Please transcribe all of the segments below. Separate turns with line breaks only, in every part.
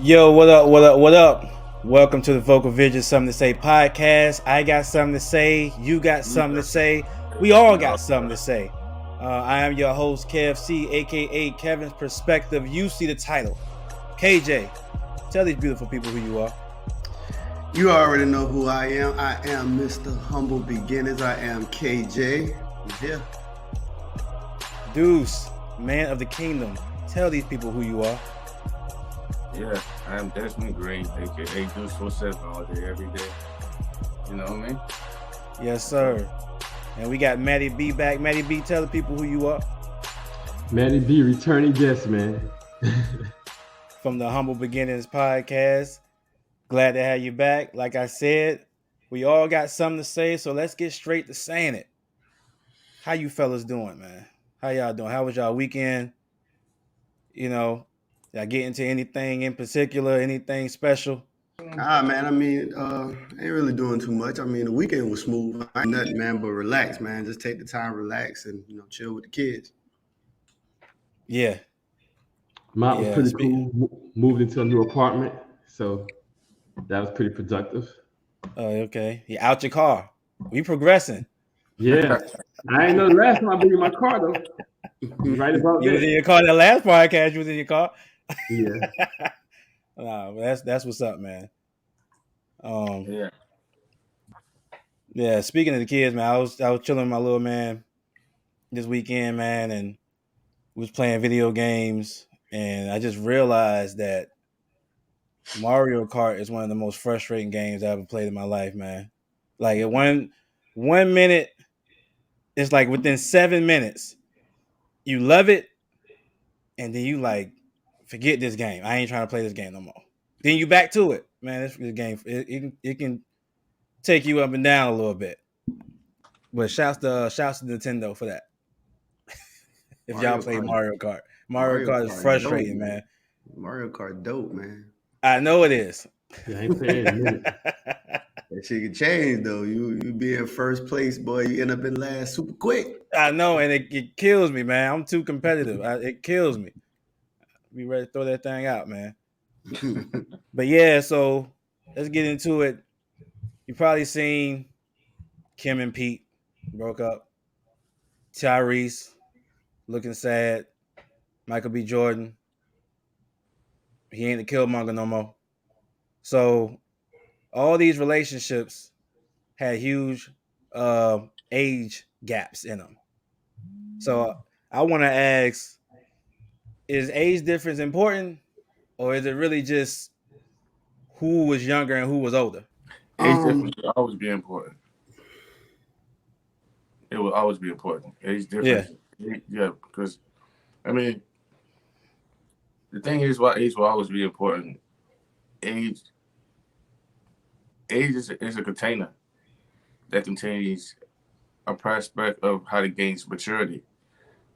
Yo, what up, what up, what up? Welcome to the Vocal Vision Something to Say podcast. I got something to say. You got something to say. We all got something to say. I am your host, KFC, aka Kevin's Perspective. You see the title. KJ, tell these beautiful people who you are.
You already know who I am. I am Mr. Humble Beginners. I am KJ. Yeah.
Deuce, man of the kingdom. Tell these people who you are.
Yeah, I am Desmond Green, aka Deuce 47 all day, every day. You know what I mean?
Yes, sir. And we got Matty B back. Matty B, tell the people who you are.
Matty B, returning guest, man.
From the Humble Beginnings podcast. Glad to have you back. Like I said, we all got something to say, so let's get straight to saying it. How you fellas doing, man? How y'all doing? How was y'all weekend? You know, did I get into anything in particular, anything special?
Man, I mean, ain't really doing too much. I mean, the weekend was smooth. I ain't nothing, man, but relax, man. Just take the time, relax, and, chill with the kids.
Yeah.
Mine was pretty cool. Moved into a new apartment, so that was pretty productive.
Oh, okay. You out your car. We progressing.
Yeah. I ain't know the last time I been in my car, though. You're right about
You
that.
was in your car that last podcast. You was in your car.
Yeah.
Nah, that's what's up, man.
Yeah.
Yeah. Speaking of the kids, man, I was chilling with my little man this weekend, man, and we was playing video games, and I just realized that Mario Kart is one of the most frustrating games I ever played in my life, man. Like at one minute, it's like within 7 minutes, you love it, and then you like forget this game. I ain't trying to play this game no more. Then you back to it, man. This game it can take you up and down a little bit. But shouts to Nintendo for that. If y'all play Mario Kart, Mario Kart is frustrating, man.
Mario Kart dope, man.
I know it is.
Yeah, I ain't playing in a minute.
That shit can change though. You be in first place, boy. You end up in last super quick.
I know, and it kills me, man. I'm too competitive. It kills me. Be ready to throw that thing out, man. But yeah, so let's get into it. You probably seen Kim and Pete broke up. Tyrese looking sad. Michael B. Jordan, he ain't the Killmonger no more. So all these relationships had huge age gaps in them. So I want to ask, is age difference important, or is it really just who was younger and who was older?
Age difference will always be important. It will always be important. Age difference. Yeah, because, I mean, the thing is why age will always be important. Age is a container that contains a prospect of how to gain maturity.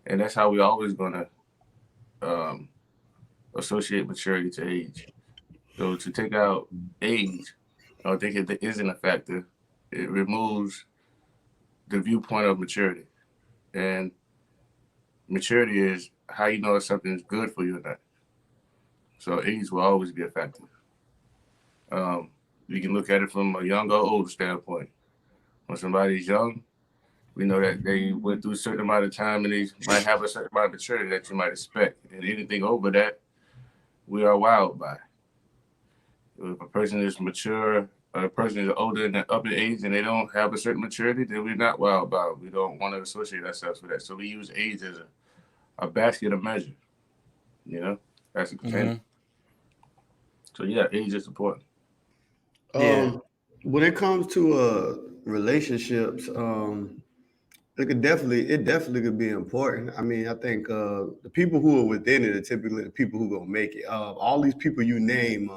And that's how we always going to associate maturity to age. So to take out age, I think it isn't a factor. It removes the viewpoint of maturity. And maturity is how you know if something is good for you or not. So age will always be a factor. You can look at it from a young or old standpoint. When somebody's young, we know that they went through a certain amount of time and they might have a certain amount of maturity that you might expect. And anything over that, we are wowed by. If a person is mature, or a person is older and up in age and they don't have a certain maturity, then we're not wowed by it. We don't want to associate ourselves with that. So we use age as a basket of measure, as a container. Mm-hmm. So yeah, age is important.
When it comes to relationships, it definitely could be important. I mean, I think the people who are within it are typically the people who gonna make it. All these people you name,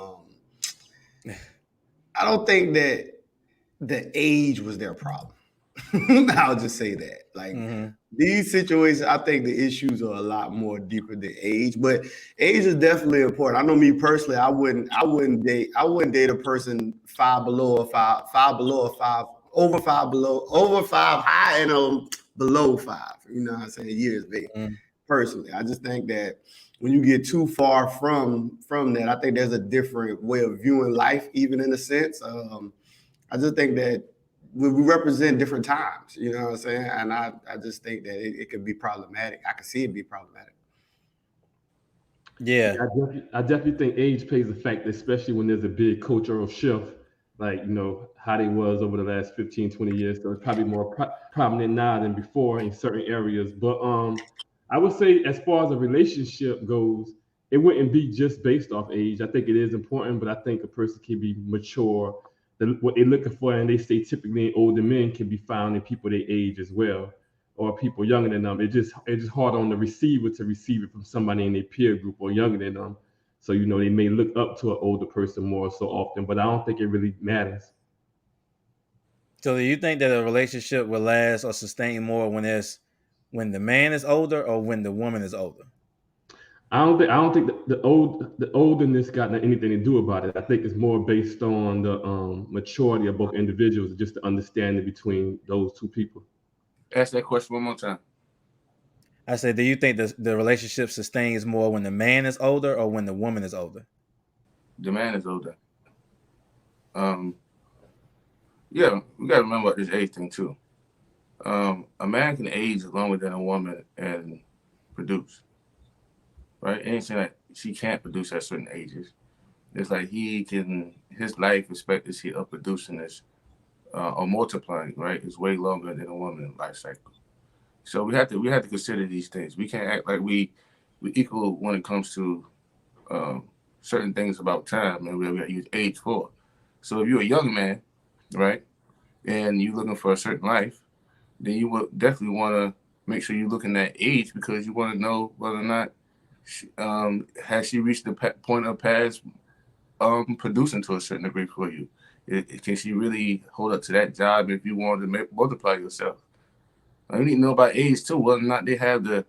I don't think that the age was their problem. I'll just say that. Like these situations, I think the issues are a lot more deeper than age, but age is definitely important. I know me personally, I wouldn't date a person five below or five below or five over five below, over five high and below five. You know what I'm saying? Years big. Personally, I just think that when you get too far from that, I think there's a different way of viewing life, even in a sense. I just think that we represent different times, you know what I'm saying? And I just think that it could be problematic. I can see it be problematic.
Yeah.
I definitely think age plays a factor, especially when there's a big cultural shift, like, you know, how they was over the last 15, 20 years. So it's probably more prominent now than before in certain areas. But I would say as far as a relationship goes, it wouldn't be just based off age. I think it is important, but I think a person can be mature. What they're looking for, and they say typically in older men, can be found in people their age as well, or people younger than them. It's just hard on the receiver to receive it from somebody in their peer group or younger than them. So, you know, they may look up to an older person more so often, but I don't think it really matters.
So do you think that a relationship will last or sustain more when the man is older or when the woman is older?
I don't think the olderness got anything to do about it. I think it's more based on the maturity of both individuals, just the understanding between those two people.
Ask that question one more time.
I said, do you think the relationship sustains more when the man is older or when the woman is older?
The man is older. Yeah, we got to remember about this age thing too. A man can age longer than a woman and produce, right? It ain't saying that she can't produce at certain ages. It's like his life expectancy of producing is or multiplying, right, is way longer than a woman's life cycle. So we have to consider these things. We can't act like we equal when it comes to certain things about time, and we got to use age for. So if you're a young man, right, and you're looking for a certain life, then you would definitely want to make sure you're looking at age, because you want to know whether or not has she reached the point of past producing to a certain degree for you. Can she really hold up to that job if you want to multiply yourself? You need to know about age too, whether or not they have the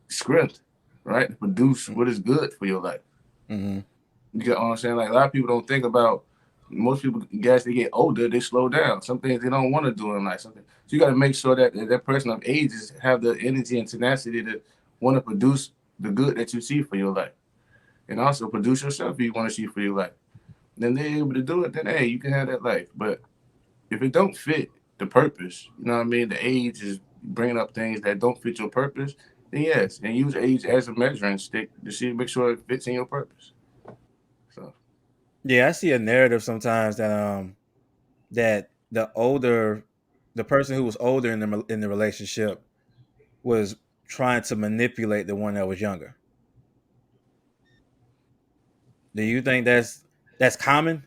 script, right, to produce what is good for your life.
Mm-hmm.
You get what I'm saying? Like, a lot of people don't think about, most people, guys, they get older, they slow down. Some things they don't want to do in life. So you got to make sure that person of ages have the energy and tenacity to want to produce the good that you see for your life. And also produce yourself if you want to see for your life. Then they're able to do it, then hey, you can have that life. But if it don't fit the purpose, you know what I mean, the age is bringing up things that don't fit your purpose, then yes, and use age as a measuring stick to see, make sure it fits in your purpose. So
yeah, I see a narrative sometimes that that the person who was older in the relationship was trying to manipulate the one that was younger. Do you think that's common,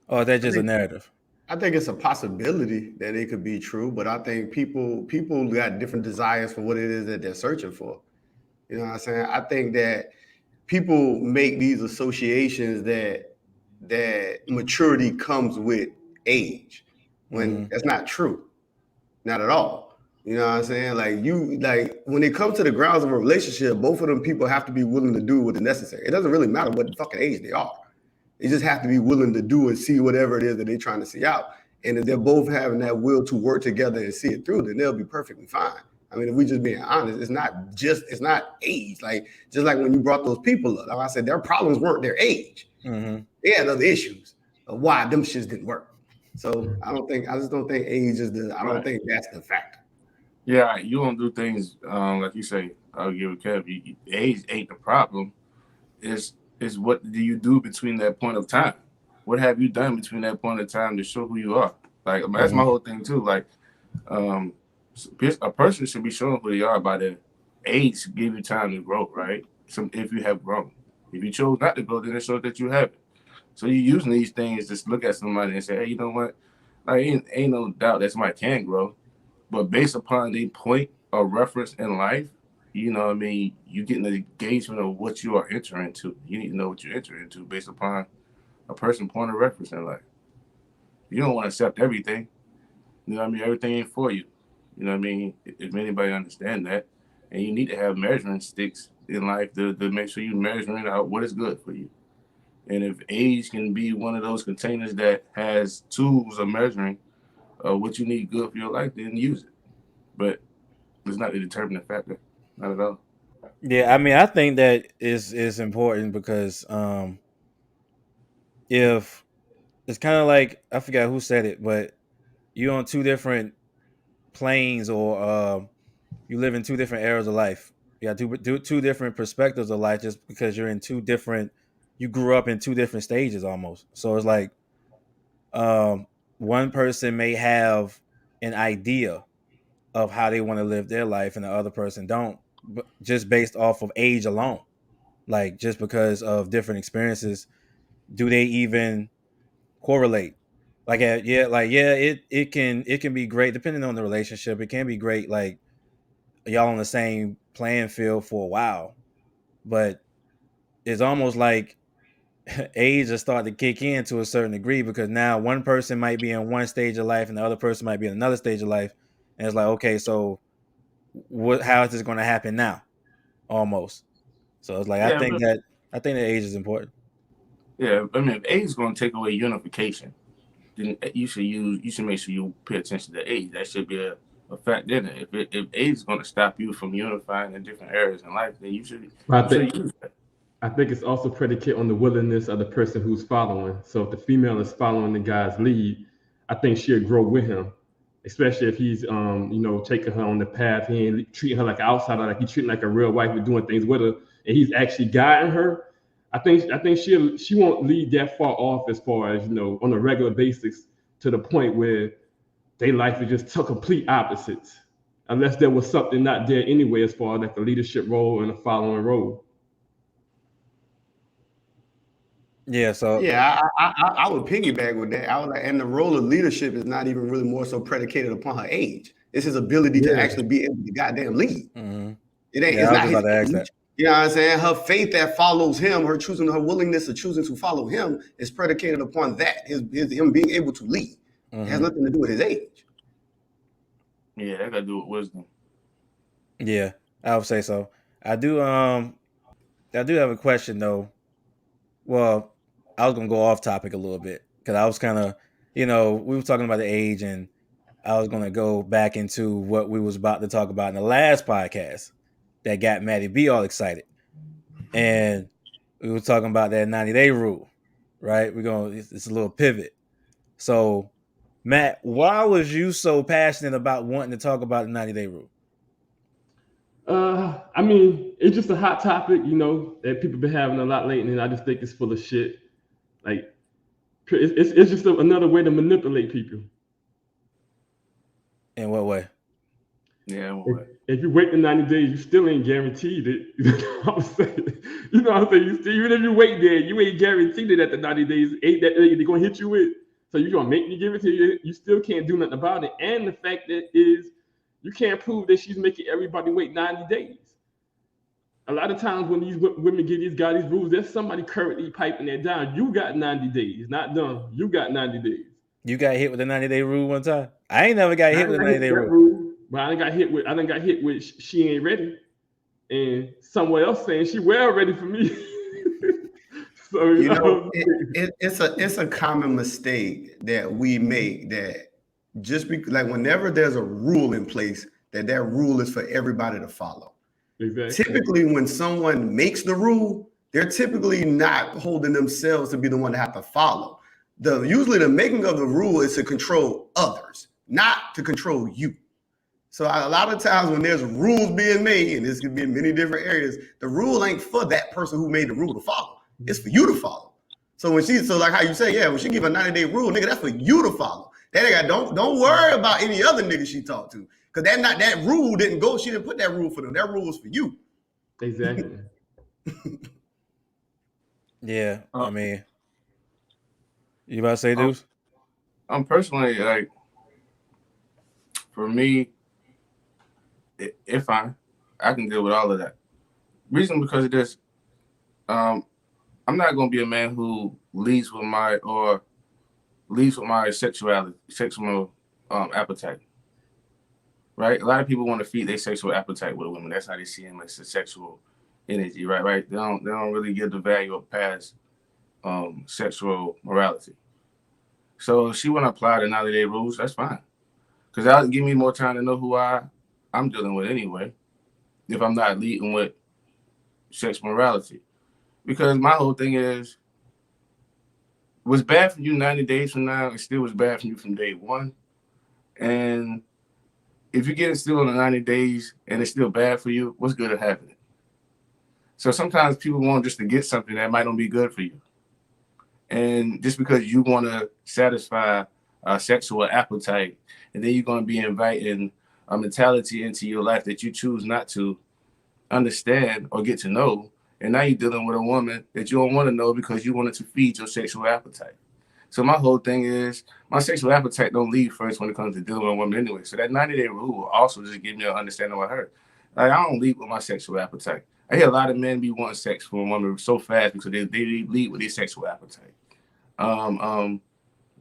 or is that just a narrative?
I think it's a possibility that it could be true, but I think people got different desires for what it is that they're searching for. You know what I'm saying? I think that people make these associations that maturity comes with age, when that's not true. Not at all. You know what I'm saying? Like when it comes to the grounds of a relationship, both of them people have to be willing to do what is necessary. It doesn't really matter what fucking age they are. They just have to be willing to do and see whatever it is that they're trying to see out. And if they're both having that will to work together and see it through, then they'll be perfectly fine. I mean, if we just being honest, it's not age. Like, just like when you brought those people up, like I said, their problems weren't their age.
Mm-hmm.
They had other issues of why them shits didn't work. So I just don't think age is I don't think that's the factor.
yeah, you don't do things like you say. I'll give it Kev. Age ain't the problem. Is what do you do between that point of time? What have you done between that point of time to show who you are? Like, that's my whole thing too. Like, a person should be showing who they are by their age. Give you time to grow, right? So if you have grown, if you chose not to grow, then it shows that you haven't. So you're using these things to look at somebody and say, hey, you know what? Like, ain't no doubt that somebody can grow, but based upon the point of reference in life, you know what I mean, you get an engagement of what you are entering into. You need to know what you're entering into based upon a person's point of reference in life. You don't want to accept everything. You know what I mean? Everything ain't for you. You know what I mean? If anybody understand that. And you need to have measuring sticks in life to make sure you're measuring out what is good for you. And if age can be one of those containers that has tools of measuring what you need good for your life, then use it. But it's not the determining factor. Not at all.
Yeah, I mean, I think that is important because if it's kind of like, I forgot who said it, but you're on two different planes, or you live in two different eras of life. You got two different perspectives of life, just because you're in two different. You grew up in two different stages almost. So it's like, one person may have an idea of how they want to live their life, and the other person don't, but just based off of age alone. Like, just because of different experiences, do they even correlate? Like, it can be great depending on the relationship. It can be great, like, y'all on the same playing field for a while, but it's almost like age has started to kick in to a certain degree, because now one person might be in one stage of life and the other person might be in another stage of life, and it's like, okay, so how is this going to happen now? Almost. So it's like,
Yeah, but
I think that age is important.
yeah, I mean, if age is going to take away unification, then you should make sure you pay attention to age. That should be a fact in it. If age is going to stop you from unifying in different areas in life, then you should use that.
I think it's also predicated on the willingness of the person who's following. So if the female is following the guy's lead, I think she'll grow with him, especially if he's taking her on the path. He ain't treating her like an outsider, like he's treating like a real wife and doing things with her, and he's actually guiding her. I think she won't lead that far off, as far as, on a regular basis, to the point where they life is just two complete opposites, unless there was something not there anyway, as far as like a leadership role and a following role.
Yeah. So
Yeah, I would piggyback with that. I was like, and the role of leadership is not even really more so predicated upon her age. It's his ability to actually be able to goddamn lead.
mhm.
It ain't.
Yeah,
It's
I was
not
just
his
about to ask
age.
that.
You know what I'm saying? Her faith that follows him, her willingness of choosing to follow him, is predicated upon that. Him being able to lead. It has nothing to do with his age.
Yeah, that got to do with wisdom.
Yeah, I would say so. I do have a question though. Well, I was gonna go off topic a little bit, because I was kind of, we were talking about the age, and I was gonna go back into what we was about to talk about in the last podcast that got Maddie B all excited, and we were talking about that 90-day rule, right? It's a little pivot. So, Matt, why was you so passionate about wanting to talk about the 90-day rule?
I mean, it's just a hot topic, that people been having a lot lately, and I just think it's full of shit. Like, it's just another way to manipulate people.
In what way?
Yeah.
If you wait the 90 days, you still ain't guaranteed it. You know what I'm saying? Even if you wait there, you ain't guaranteed it at the 90 days. Ain't that they're gonna hit you with? So you're gonna make me give it to you. You still can't do nothing about it. And the fact that is, you can't prove that she's making everybody wait 90 days. A lot of times when these women give these guys these rules, there's somebody currently piping that down. You got 90 days, not done. You got 90 days.
You got hit with the 90-day rule one time? I ain't never got hit with the 90-day rule.
But I got hit with she ain't ready, and someone else saying she well ready for me. So
it's a common mistake that we make, that just like whenever there's a rule in place, that rule is for everybody to follow.
Exactly.
Typically, when someone makes the rule, they're typically not holding themselves to be the one to have to follow. Usually the making of the rule is to control others, not to control you. So a lot of times when there's rules being made, and this could be in many different areas, the rule ain't for that person who made the rule to follow. It's for you to follow. So like how you say, when she give a 90-day rule, nigga, that's for you to follow. That nigga, don't worry about any other nigga she talked to, because that rule didn't go. She didn't put that rule for them. That rule was for you.
Exactly.
Yeah, I mean, you about to say, Deuce?
I'm personally, like, for me, if I can deal with all of that. Reason because of this, I'm not gonna be a man who leads with my sexual appetite. Right? A lot of people want to feed their sexual appetite with women. That's how they see him as a sexual energy, right? They don't really give the value of past sexual morality. So if she want to apply the 90-day rules, that's fine. Because that'll give me more time to know who I'm dealing with anyway. If I'm not leading with sex morality. Because my whole thing is, what's bad for you 90 days from now, it still was bad for you from day one. And if you get it still in the 90 days and it's still bad for you, what's good at having it? So sometimes people want just to get something that might not be good for you. And just because you want to satisfy a sexual appetite, and then you're going to be inviting a mentality into your life that you choose not to understand or get to know. And now you're dealing with a woman that you don't want to know because you wanted to feed your sexual appetite. So my whole thing is, my sexual appetite don't leave first when it comes to dealing with a woman anyway. So that 90-day rule will also just give me an understanding with her. Like, I don't lead with my sexual appetite. I hear a lot of men be wanting sex from a woman so fast because they lead with their sexual appetite.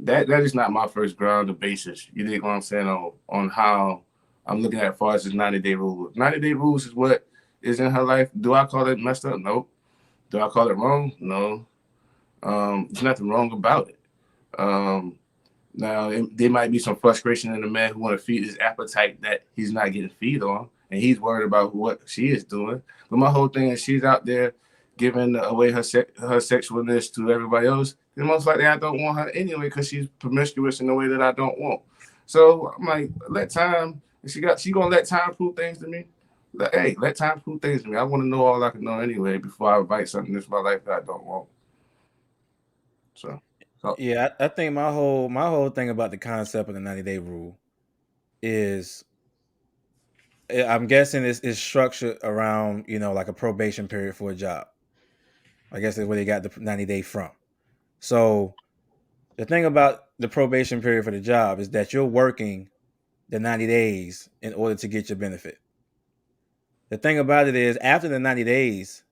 That is not my first ground of basis. You dig what I'm saying on how I'm looking at as far as this 90-day rule. 90-day rules is what is in her life. Do I call it messed up? Nope. Do I call it wrong? No. There's nothing wrong about it. Now, there might be some frustration in the man who want to feed his appetite that he's not getting feed on, and he's worried about what she is doing. But my whole thing is, she's out there giving away her sexualness to everybody else. And most likely, I don't want her anyway because she's promiscuous in a way that I don't want. So I'm like, let time. She gonna let time prove things to me. Let time prove things to me. I want to know all I can know anyway before I invite something into my life that I don't want. So
yeah, I think my whole thing about the concept of the 90-day rule is, I'm guessing it's structured around, like a probation period for a job. I guess that's where they got the 90-day from. So the thing about the probation period for the job is that you're working the 90 days in order to get your benefit. The thing about it is, after the 90 days,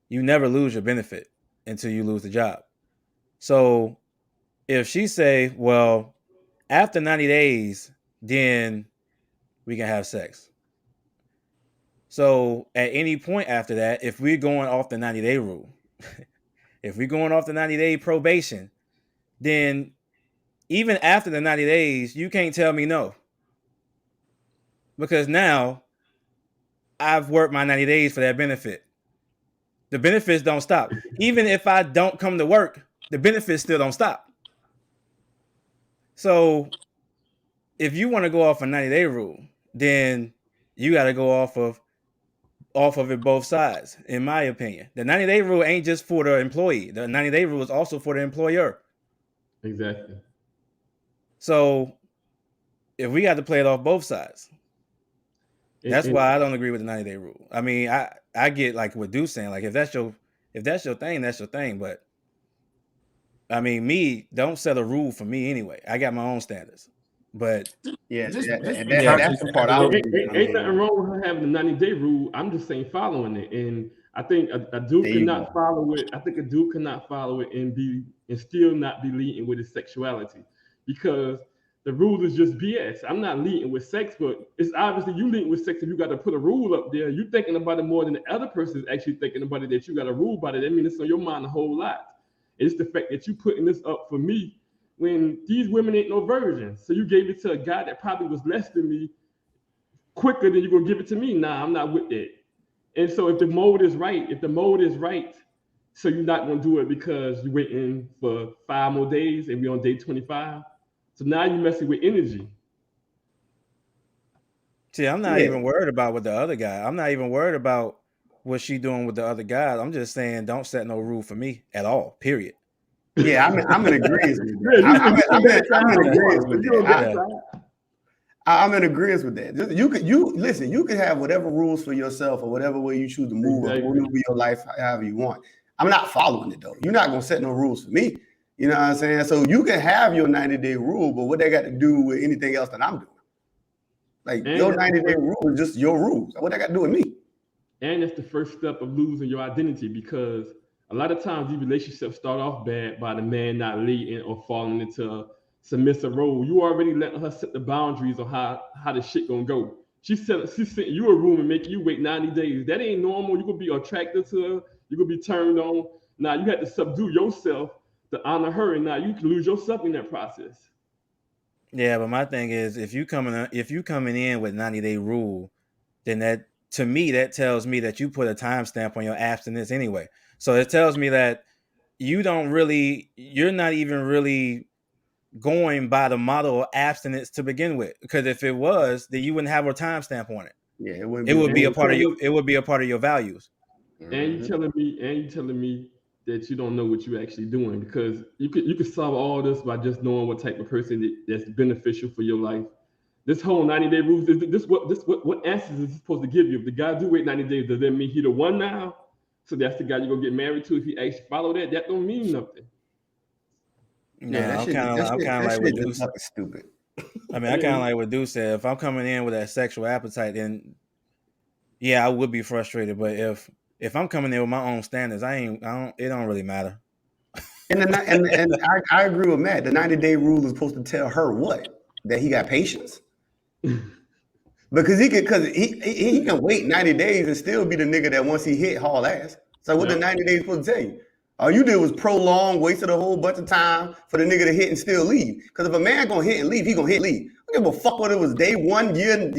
you never lose your benefit until you lose the job. So if she say, well, after 90 days, then we can have sex. So at any point after that, if we're going off the 90-day rule, if we're going off the 90-day probation, then even after the 90 days, you can't tell me no. Because now I've worked my 90 days for that benefit. The benefits don't stop. Even if I don't come to work, the benefits still don't stop. So if you want to go off a 90-day rule, then you got to go off of it both sides, in my opinion. The 90-day rule ain't just for the employee. The 90-day rule is also for the employer.
Exactly.
So if we got to play it off both sides, that's why I don't agree with the 90-day rule. I mean, I get like what Dude's saying. Like, if that's your thing, that's your thing. But I mean, don't set a rule for me anyway. I got my own standards. But
yeah, that's
the part I would ain't nothing wrong with her having the 90-day rule. I'm just saying following it. And I think a dude cannot follow it. I think a dude cannot follow it and still not be leading with his sexuality, because the rule is just BS. I'm not leading with sex, but it's obviously you leading with sex if you got to put a rule up there. You thinking about it more than the other person is actually thinking about it, that you got a rule about it. That means it's on your mind a whole lot. It's the fact that you putting this up for me when these women ain't no virgins. So you gave it to a guy that probably was less than me quicker than you're going to give it to me. Nah, I'm not with that. And so if the mode is right, so you're not going to do it because you're waiting for 5 more days and we're on day 25. So now you're messing with energy.
See, I'm not even worried about what the other guy. I'm not even worried about what she doing with the other guys. I'm just saying, don't set no rule for me at all, period.
Yeah, I'm in agreement with that. I'm in agreement with that. I'm in agreement with that. You can have whatever rules for yourself or whatever way you choose to move or move your life however you want. I'm not following it though. You're not gonna set no rules for me. You know what I'm saying? So you can have your 90-day rule, but what they got to do with anything else that I'm doing? Like, your 90-day rule is just your rules. What they got to do with me?
And it's the first step of losing your identity, because a lot of times these relationships start off bad by the man not leading or falling into a submissive role. You already letting her set the boundaries on how the shit gonna go. She's sending you a room and making you wait 90 days. That ain't normal. You're gonna be attracted to her. You're gonna be turned on. Now you have to subdue yourself to honor her, and now you can lose yourself in that process.
Yeah, but my thing is, if you coming in with 90-day rule, then that to me, that tells me that you put a timestamp on your abstinence anyway. So it tells me that you're not even really going by the model of abstinence to begin with. Because if it was, then you wouldn't have a timestamp on it.
Yeah, it wouldn't
It would be a part of
you.
It would be a part of your values.
And you telling me that you don't know what you're actually doing, because you could solve all this by just knowing what type of person that's beneficial for your life. This whole 90-day rule, what answers is it supposed to give you? If the guy do wait 90 days, does that mean he the one now? So that's the guy you're gonna get married to if he actually follow that? That don't mean nothing.
Yeah, I'm kind of like what Deuce.
Stupid.
I mean, I kind of like what Deuce said. If I'm coming in with that sexual appetite, then yeah, I would be frustrated. But if I'm coming in with my own standards, it don't really matter.
And I agree with Matt. The 90-day rule is supposed to tell her what? That he got patience. Because he can wait 90 days and still be the nigga that once he hit, haul ass. So what the 90 days supposed to tell you? All you did was prolong, wasted a whole bunch of time for the nigga to hit and still leave. Because if a man gonna hit and leave, he gonna hit and leave. I don't give a fuck whether it was day 1, year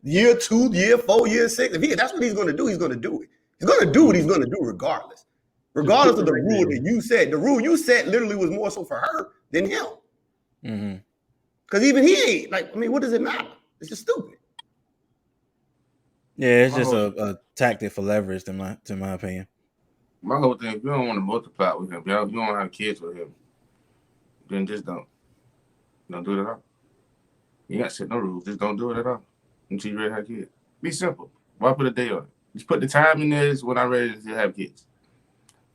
2, year 4, year 6. If that's what he's gonna do, he's gonna do it. He's gonna do what he's gonna do regardless. Regardless of the rule that you set. The rule you set literally was more so for her than him.
Mm-hmm.
Because even he ain't, like, I mean, what does it matter? It's just stupid.
Yeah, it's just a tactic for leverage, to my opinion.
My whole thing, if you don't want to multiply with him, you don't have kids with him, then just don't do it at all. You got to set no rules. Just don't do it at all until you're ready to have kids. Be simple. Why put a day on it? Just put the time in there when I'm ready to have kids.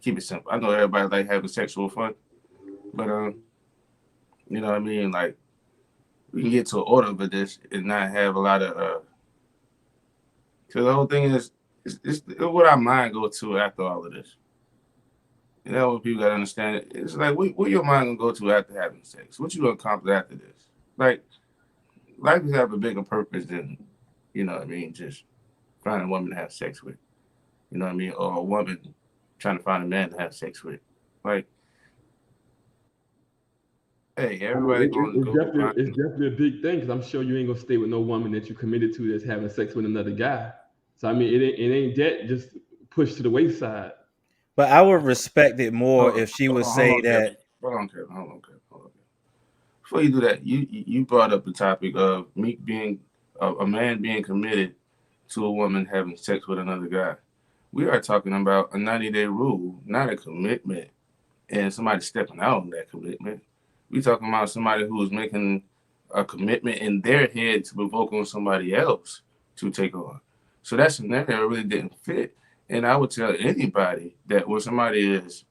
Keep it simple. I know everybody like having sexual fun, but you know what I mean? Like, we can get to an order for this and not have a lot of because the whole thing is what our mind go to after all of this. You know what people gotta understand? It's like what your mind gonna go to after having sex? What you gonna accomplish after this? Like, life is have a bigger purpose than, you know what I mean, just finding a woman to have sex with. You know what I mean? Or a woman trying to find a man to have sex with. Like, hey, everybody going to go.
It's definitely a big thing, because I'm sure you ain't gonna stay with no woman that you committed to that's having sex with another guy. So I mean, it ain't that just pushed to the wayside.
But I would respect it more if she would say that.
Hold on, Kevin. Before you do that, you brought up the topic of me being a man being committed to a woman having sex with another guy. We are talking about a 90-day rule, not a commitment, and somebody stepping out on that commitment. We're talking about somebody who is making a commitment in their head to provoke on somebody else to take on. So that scenario really didn't fit. And I would tell anybody that when somebody is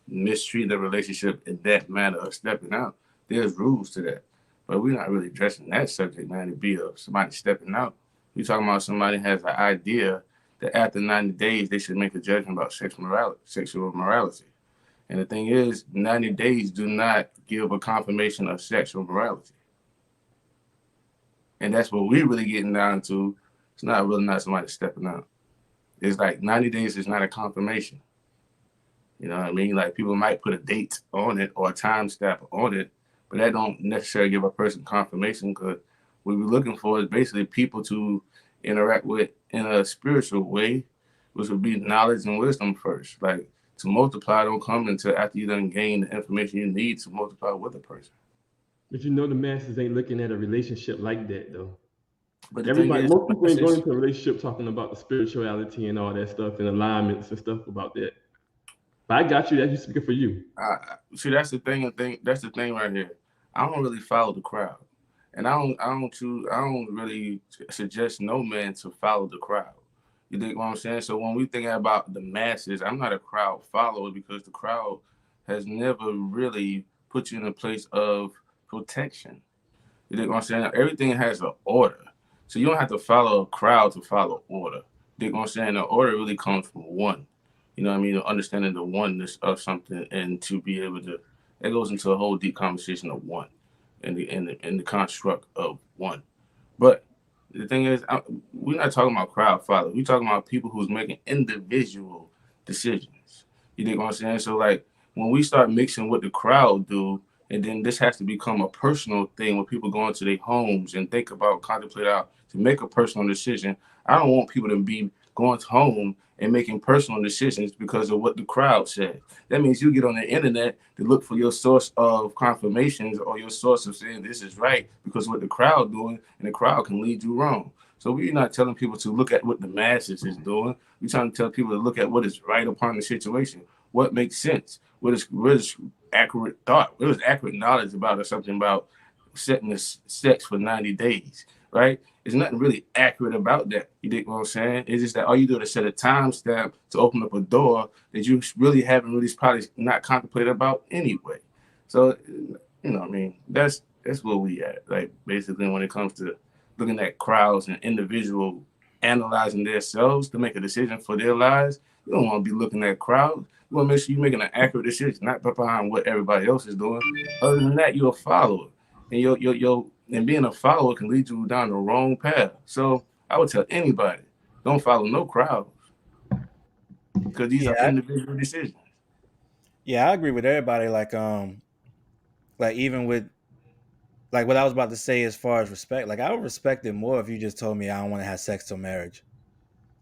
mistreating a relationship in that manner of stepping out, there's rules to that. But we're not really addressing that subject matter of somebody stepping out. We're talking about somebody has an idea that after 90 days, they should make a judgment about sexual morality. And the thing is, 90 days do not give a confirmation of sexual morality. And that's what we're really getting down to. It's not somebody stepping out. It's like 90 days is not a confirmation. You know what I mean? Like, people might put a date on it or a time stamp on it, but that don't necessarily give a person confirmation, because what we're looking for is basically people to interact with in a spiritual way, which would be knowledge and wisdom first. Like, to multiply don't come until after you done gain the information you need to multiply with a person.
But you know, the masses ain't looking at a relationship like that, though.
But
most people ain't going into a relationship talking about the spirituality and all that stuff and alignments and stuff about that. But I got you. That's you speaking for you.
See, that's the thing. That's the thing right here. I don't really follow the crowd, and I don't really suggest no man to follow the crowd. You think what I'm saying? So when we think about the masses, I'm not a crowd follower, because the crowd has never really put you in a place of protection. You think what I'm saying? Everything has an order. So you don't have to follow a crowd to follow order. You think what I'm saying? The order really comes from one. You know what I mean? Understanding the oneness of something, and to be able to, it goes into a whole deep conversation of one and the construct of one. But the thing is, we're not talking about crowd followers. We're talking about people who's making individual decisions. You think what I'm saying? So, like, when we start mixing what the crowd do And then this has to become a personal thing where people go into their homes and think about, contemplate out to make a personal decision. I don't want people to be going home and making personal decisions because of what the crowd said. That means you get on the internet to look for your source of confirmations or your source of saying this is right because what the crowd doing, and the crowd can lead you wrong. So we're not telling people to look at what the masses is doing. We're trying to tell people to look at what is right upon the situation, what makes sense, what is accurate thought, what is accurate knowledge about or something about setting the sex for 90 days, right? There's nothing really accurate about that. You dig what I'm saying? It's just that all you do is set a timestamp to open up a door that you really haven't really probably not contemplated about anyway. So, you know what I mean? That's where we at. Like basically when it comes to looking at crowds and individual analyzing themselves to make a decision for their lives, you don't want to be looking at crowds. You want to make sure you're making an accurate decision, not behind what everybody else is doing. Other than that, you're a follower. And being a follower can lead you down the wrong path. So I would tell anybody, don't follow no crowds. Because these are individual decisions.
Yeah, I agree with everybody. Like even with like what I was about to say as far as respect, like I would respect it more if you just told me I don't want to have sex till marriage.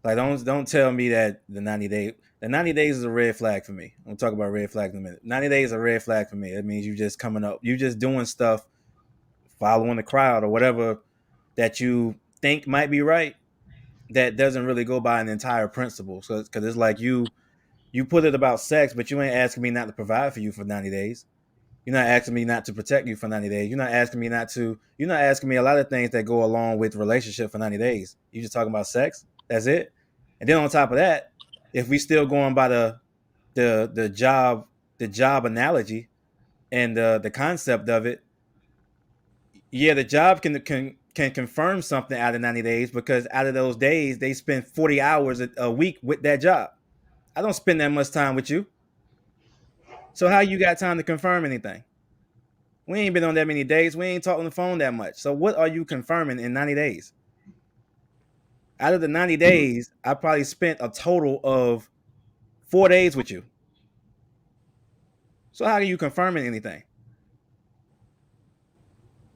Like don't tell me that the 90 days is a red flag for me. I'm gonna talk about red flags in a minute. 90 days is a red flag for me. It means you just coming up, you just doing stuff, following the crowd or whatever that you think might be right. That doesn't really go by an entire principle. So because it's like you put it about sex, but you ain't asking me not to provide for you for 90 days. You're not asking me not to protect you for 90 days. You're not asking me a lot of things that go along with relationship for 90 days. You just talking about sex. That's it. And then on top of that, if we still going by the job analogy and the concept of it, yeah, the job can confirm something out of 90 days because out of those days they spend 40 hours a week with that job. I don't spend that much time with you. So how you got time to confirm anything? We ain't been on that many days. We ain't talking on the phone that much. So what are you confirming in 90 days? Out of the 90 days, I probably spent a total of 4 days with you. So how are you confirming anything?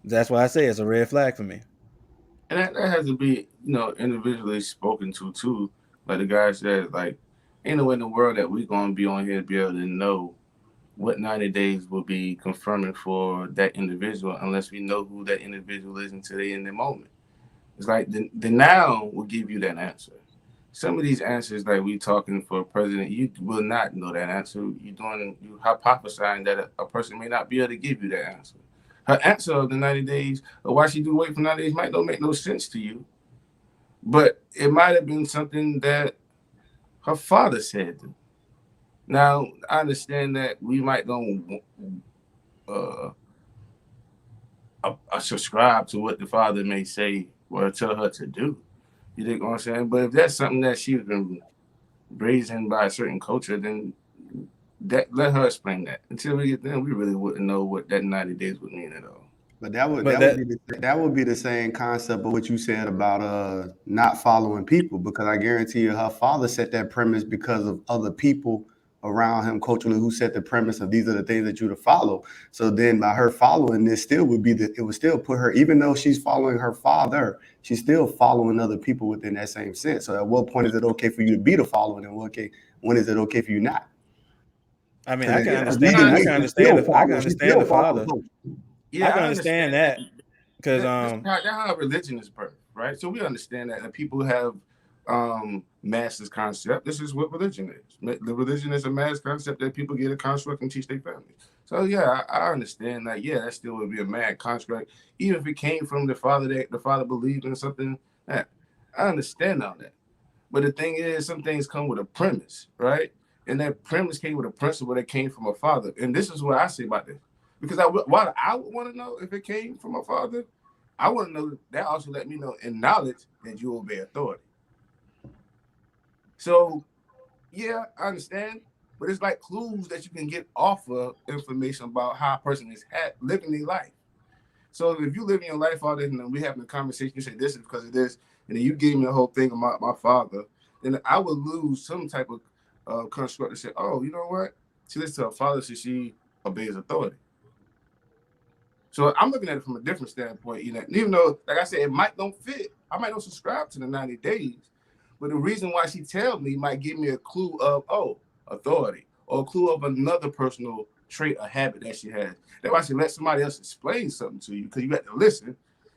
That's why I say it's a red flag for me.
And that has to be, individually spoken to too. Like the guy said, like, ain't no way in the world that we're gonna be on here to be able to know what 90 days will be confirming for that individual unless we know who that individual is until they in the moment. It's like the now will give you that answer. Some of these answers, like we talking for a president, you will not know that answer. You hypothesizing that a person may not be able to give you that answer. Her answer of the 90 days, or why she do wait for 90 days, might not make no sense to you. But it might have been something that her father said. Now, I understand that we might don't subscribe to what the father may say or tell her to do. You think what I'm saying? But if that's something that she's been raised in by a certain culture, then let her explain that. Until we get there, we really wouldn't know what that 90 days would mean at all.
But that would be the same concept of what you said about not following people, because I guarantee you her father set that premise because of other people around him culturally who set the premise of these are the things that you to follow. So then by her following this it would still put her, even though she's following her father, she's still following other people within that same sense. So at what point is it okay for you to be the following, and when is it okay for you not?
I mean, I can understand the father. Yeah, I can understand that because
that's how religion is birthed, right? So we understand that people have mass concept. This is what religion is. The religion is a mass concept that people get a construct and teach their families. So yeah, I understand that. Yeah, that still would be a mad construct, even if it came from the father that the father believed in something. I understand all that. But the thing is, some things come with a premise, right? And that premise came with a principle that came from a father. And this is what I say about this. Because what I would want to know if it came from a father, I want to know that also let me know in knowledge that you obey authority. So, yeah, I understand. But it's like clues that you can get off of information about how a person is living their life. So if you live in your life all this and we having a conversation, you say this is because of this, and then you gave me the whole thing about my father, then I would lose some type of construct to say, oh, you know what? She listens to her father, so she obeys authority. So I'm looking at it from a different standpoint. Even though, like I said, it might don't fit. I might not subscribe to the 90 days, but the reason why she tells me might give me a clue of authority or a clue of another personal trait or habit that she has. That's why she let somebody else explain something to you, because you got to listen,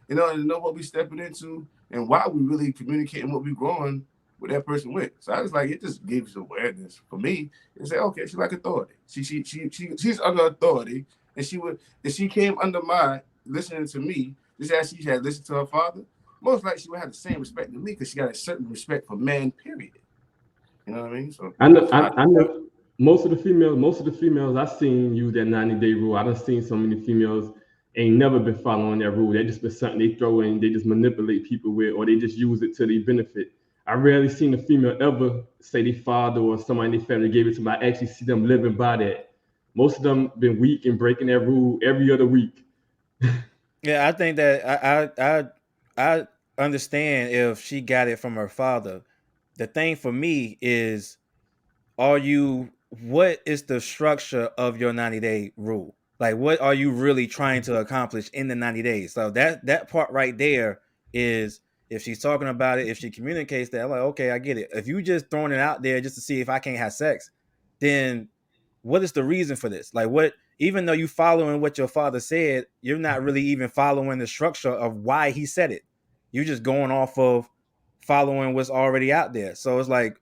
and know what we stepping into and why we really communicating what we growing with that person with. So I was like, it just gives awareness for me and say, okay, she's like authority. She's under authority, and if she came under my listening to me, just as she had listened to her father, most likely she would have the same respect to me because she got a certain respect for man, period. You know what I mean? So
I know most of the females I've seen use that 90-day rule. I done seen so many females ain't never been following that rule. They just been something they throw in, they just manipulate people with, or they just use it to their benefit. I rarely seen a female ever say their father or somebody in their family gave it to them. I actually see them living by that. Most of them been weak and breaking that rule every other week.
Yeah, I think that I understand if she got it from her father. The thing for me is, what is the structure of your 90-day rule? Like, what are you really trying to accomplish in the 90 days? So that part right there is, if she's talking about it, if she communicates that, I'm like, okay, I get it. If you just throwing it out there just to see if I can't have sex, then what is the reason for this? Like, what, even though you following what your father said, you're not really even following the structure of why he said it. You're just going off of following what's already out there. So it's like,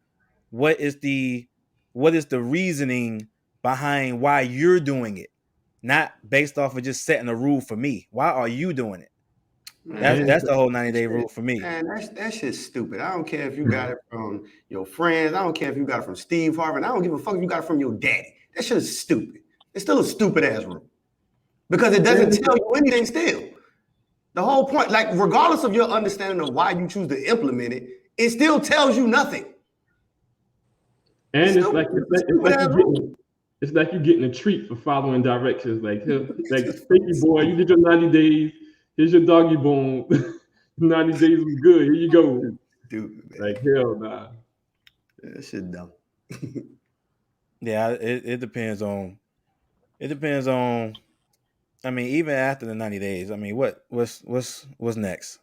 what is the reasoning behind why you're doing it? Not based off of just setting a rule for me. Why are you doing it? That's the whole 90-day rule for me.
Man, that shit's stupid. I don't care if you got it from your friends. I don't care if you got it from Steve Harvey. I don't give a fuck if you got it from your daddy. That shit is stupid. It's still a stupid ass rule. Because it doesn't tell you anything still. The whole point, like, regardless of your understanding of why you choose to implement it, it still tells you nothing.
And it's like you're getting a treat for following directions. Like, thank you, boy, you did your 90 days. Here's your doggy bone. 90 days was good. Here you go.
Dude, man.
Like, hell nah.
That shit dumb.
Yeah, it depends on. I mean, even after the 90 days, I mean, what's next?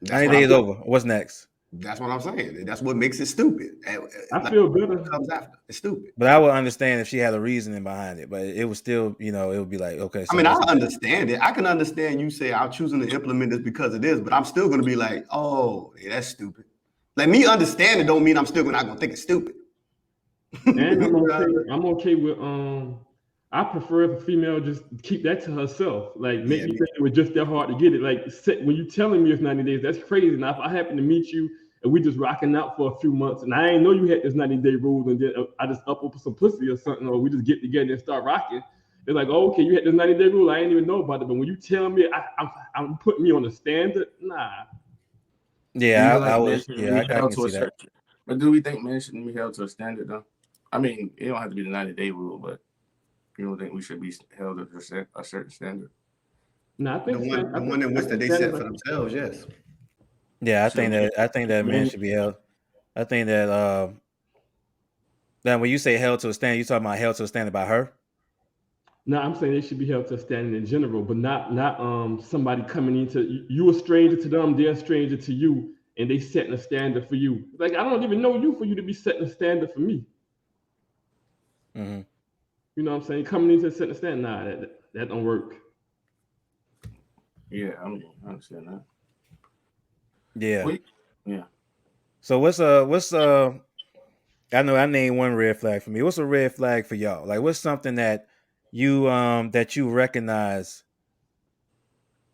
90 days over. What's next?
That's what I'm saying. That's what makes it stupid.
I feel better.
Comes after. It's stupid.
But I would understand if she had a reasoning behind it. But it was still, it would be like, okay. So
I mean, I understand it. I can understand you say I'm choosing to implement this because of this, but I'm still going to be like, oh, yeah, that's stupid. Like, me understanding don't mean I'm still not going to think it's stupid.
And I'm okay with I prefer if a female just keep that to herself. Like, make me think it was just that hard to get it. Like, when you telling me it's 90 days, that's crazy. Now, if I happen to meet you and we just rocking out for a few months, and I ain't know you had this 90-day rule, and then I just up some pussy or something, or we just get together and start rocking, it's like, oh, okay, you had this 90-day rule, I ain't even know about it. But when you tell me I'm putting me on a standard, nah.
Yeah, I can see that.
But do we think men shouldn't be held to a standard, though? I mean, it don't have to be the 90-day rule, but you don't think we should be held to a certain standard?
No, I think
the one in which that they set for themselves, yes.
Yeah, I think that men should be held. I think that when you say held to a standard, you talking about held to a standard by her?
No, I'm saying they should be held to a standard in general, but not somebody coming into you a stranger to them, they're a stranger to you, and they setting a standard for you. Like, I don't even know you for you to be setting a standard for me.
Mm-hmm.
You know what I'm saying? Coming into setting a standard, nah, that don't work.
Yeah, I understand that.
Yeah.
Yeah.
So what's I know I named one red flag for me. What's a red flag for y'all? Like, what's something that you recognize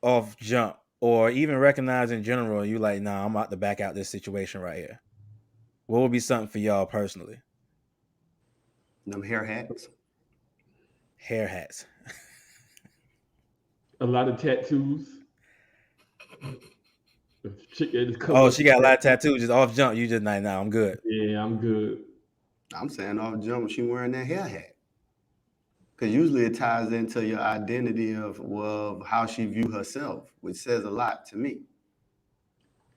off jump, or even recognize in general? You like, nah, I'm about to back out this situation right here. What would be something for y'all personally?
Them hair hats.
Hair hats.
A lot of tattoos.
She got a lot of tattoos. Just off jump, you just like, nah, I'm good.
Yeah, I'm good.
I'm saying off jump, she wearing that hair hat. Because usually it ties into your identity of how she view herself, which says a lot to me.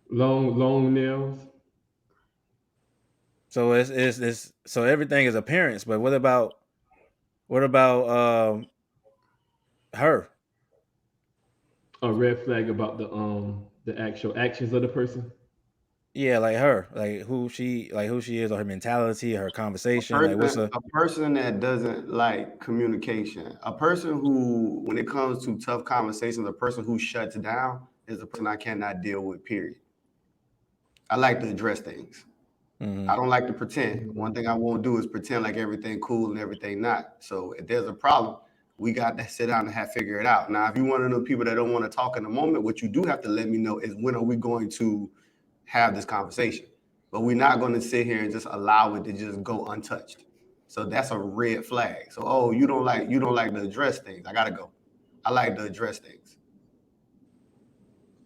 Long nails.
So it's so everything is appearance, but what about her?
A red flag about the actual actions of the person.
Yeah, like her, like who she is, or her mentality, her conversation. Like what's
A person that doesn't like communication, a person who, when it comes to tough conversations, a person who shuts down is a person I cannot deal with, period. I like to address things. I don't like to pretend. One thing I won't do is pretend like everything cool and everything not. So if there's a problem, we got to sit down and figure it out. Now, if you're one of those people that don't want to talk in the moment, what you do have to let me know is when are we going to have this conversation. But we're not going to sit here and just allow it to just go untouched. So that's a red flag. So, oh, you don't like to address things. I gotta go. I like to address things.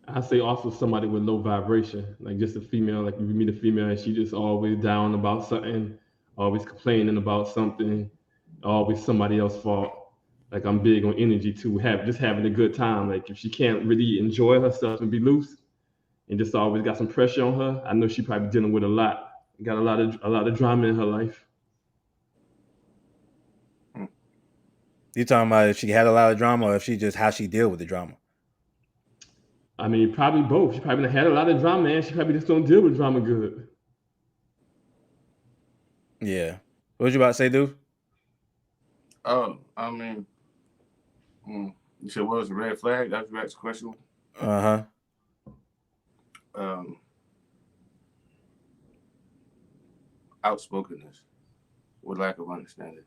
I say also somebody with low vibration, like just a female. Like if you meet a female and she just always down about something, always complaining about something, always somebody else's fault. Like I'm big on energy too. Having a good time. Like if she can't really enjoy herself and be loose, and just always got some pressure on her, I know she probably dealing with a lot. Got a lot of drama in her life.
You talking about if she had a lot of drama, or if she just how she deal with the drama?
I mean, probably both. She probably had a lot of drama, and she probably just don't deal with drama good.
Yeah. What was you about to say, dude?
Oh, I mean, you said what was a red flag? That's the next question. Outspokenness with lack of understanding.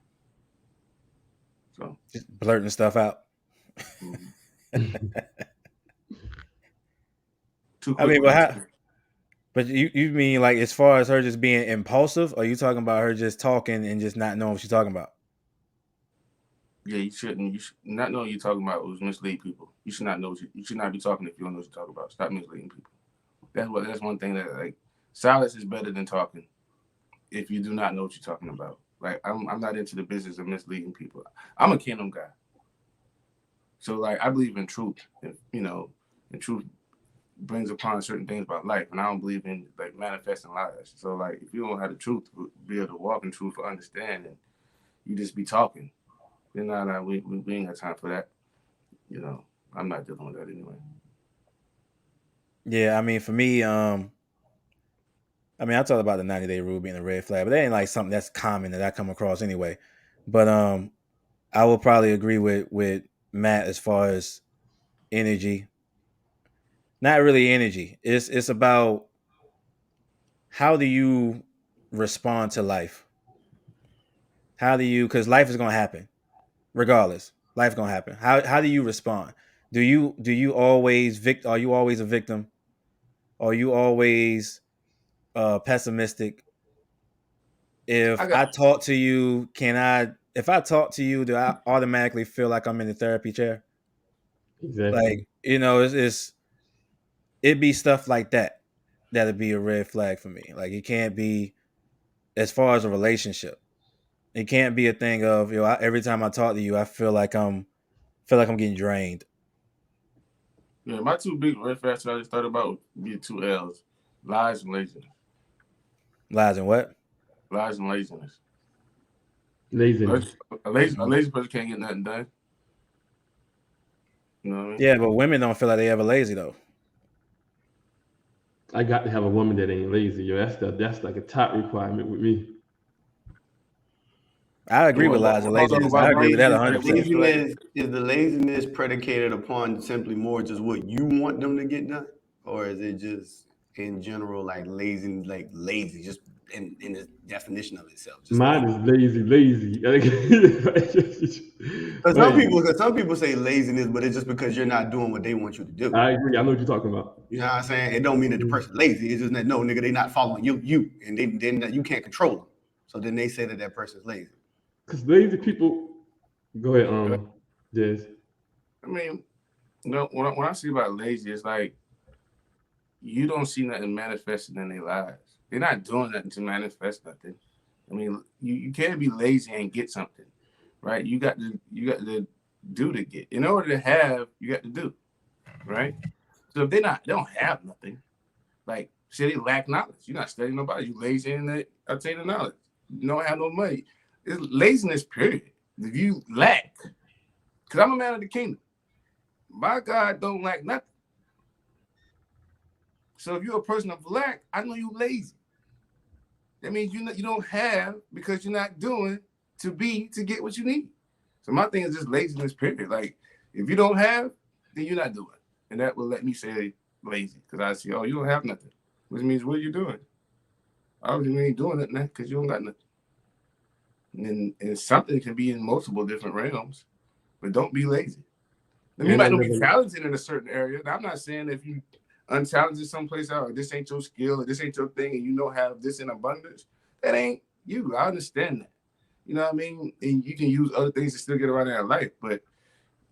So
just blurting stuff out. I mean, but you mean like as far as her just being impulsive, or are you talking about her just talking and just not knowing what she's talking about?
Yeah, you should not know what you're talking about. It was mislead people. You should not know. You should not be talking if you don't know what you're talking about. Stop misleading people. That's one thing that, like, silence is better than talking if you do not know what you're talking about. Like, I'm not into the business of misleading people. I'm a kingdom guy. So, like, I believe in truth. And, and truth brings upon certain things about life. And I don't believe in, like, manifesting lies. So, like, if you don't have the truth, be able to walk in truth or understand, and you just be talking. Then we ain't got time for that. I'm not dealing with that anyway.
Yeah, I mean, for me, I talked about the 90-day rule being a red flag, but that ain't like something that's common that I come across anyway. But I will probably agree with Matt as far as energy. Not really energy. It's about how do you respond to life? Because life is gonna happen. Regardless, life's gonna happen. How do you respond? Do you always are you always a victim? Are you always pessimistic? If I talk to you, if I talk to you, do I automatically feel like I'm in the therapy chair?
Exactly.
Like, it'd be stuff like that'd be a red flag for me. Like, it can't be, as far as a relationship, it can't be a thing of, every time I talk to you, I feel like I'm getting drained.
Yeah, my two big red flags that I just thought about would be 2 L's: lies and laziness.
Lies and what?
Lies and laziness.
Laziness.
A lazy person can't get nothing done. You know what I mean?
Yeah, but women don't feel like they ever lazy though.
I got to have a woman that ain't lazy, yo. That's like a top requirement with me.
I agree with lies and laziness. I agree with that
100%. Is the laziness predicated upon simply more just what you want them to get done, or is it just in general like lazy, just in the definition of itself? Just
mine is lazy.
Because some people say laziness, but it's just because you're not doing what they want you to do.
I agree. I know what you're talking about.
You know what I'm saying? It don't mean that the person's lazy. It's just that no, nigga, they not following you, and then you can't control them. So then they say that person's lazy.
Because lazy people, go ahead, Jez.
I mean, when I see about lazy, it's like you don't see nothing manifesting in their lives. They're not doing nothing to manifest nothing. I mean, you can't be lazy and get something, right? You got to do to get. In order to have, you got to do, right? So if they don't have nothing, like say they lack knowledge. You're not studying nobody. You lazy in obtaining knowledge. You don't have no money. It's laziness, period. If you lack, because I'm a man of the kingdom. my God don't lack nothing. So if you're a person of lack, I know you lazy. That means you don't have because you're not doing to get what you need. So my thing is just laziness, period. Like if you don't have, then you're not doing. And that will let me say lazy because I see, oh, you don't have nothing, which means what are you doing? Obviously, you ain't doing it now because you don't got nothing. And something can be in multiple different realms, but don't be lazy. Then you might not be talented in a certain area. Now, I'm not saying if you untalented someplace out, or this ain't your skill, or this ain't your thing, and you don't have this in abundance, that ain't you. I understand that. You know what I mean? And you can use other things to still get around in life, but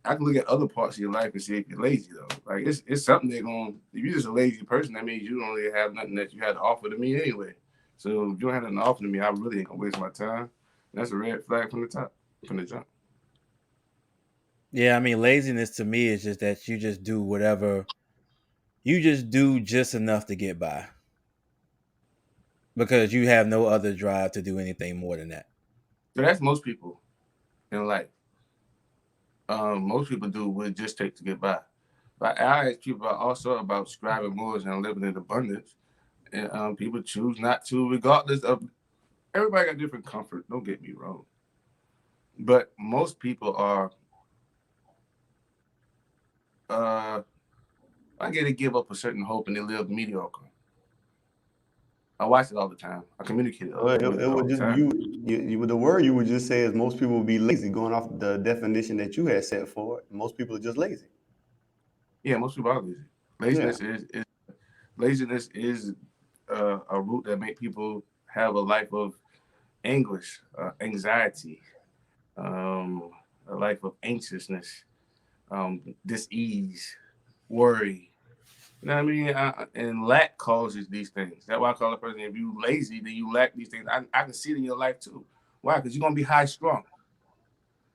I can look at other parts of your life and see if you're lazy though. Like it's something they're going. If you're just a lazy person, that means you don't really have nothing that you had to offer to me anyway. So if you don't have nothing to offer to me, I really ain't gonna waste my time. And that's a red flag from the jump.
Yeah, I mean, laziness to me is just that you just do whatever. You just do just enough to get by because you have no other drive to do anything more than that.
So that's most people in life. Most people do what it just takes to get by. But I ask people also about scribing more and living in abundance. And people choose not to, regardless of everybody got different comfort. Don't get me wrong. But most people are I get to give up a certain hope and they live mediocre. I watch it all the time. I communicate it.
It would just you the word you would just say is most people would be lazy, going off the definition that you had set for it. Most people are just lazy.
Yeah, most people are lazy. Laziness is a root that make people have a life of anguish, anxiety, a life of anxiousness, dis-ease, worry. You know what I mean? And lack causes these things. That's why I call a person, if you lazy, then you lack these things. I can see it in your life too. Why? Because you're going to be high strung.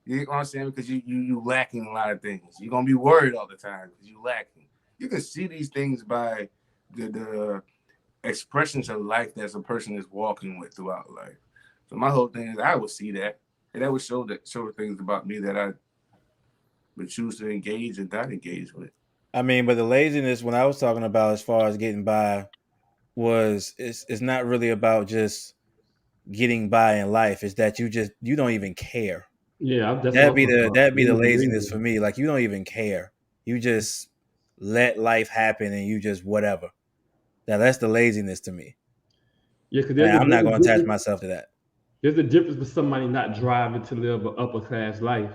You know what I'm saying? Because you lacking a lot of things. You're going to be worried all the time because you lacking. You can see these things by the expressions of life that a person is walking with throughout life. So my whole thing is I would see that. And that would show the things about me that I would choose to engage and not engage with.
I mean, but the laziness when I was talking about as far as getting by was it's not really about just getting by in life. It's that you don't even care.
Yeah,
that'd be the laziness for me. Like you don't even care. You just let life happen and you just whatever. Now that's the laziness to me.
Yeah, because
I'm not going to attach myself to that.
There's a difference with somebody not driving to live an upper class life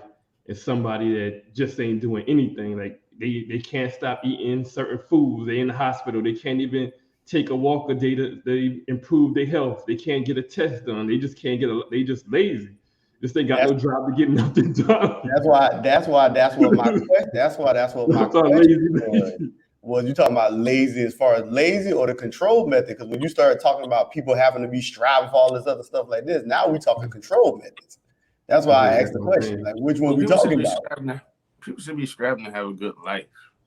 and somebody that just ain't doing anything. Like they can't stop eating certain foods. They're in the hospital. They can't even take a walk a day to improve their health. They can't get a test done. They just can't they just lazy. This thing got no drive to get nothing done.
That's what my question was. You talking about lazy as far as lazy or the control method? Because when you started talking about people having to be striving for all this other stuff like this, now we talking control methods. That's why I asked the question. Like, which one we talking about?
People should be striving to have a good life.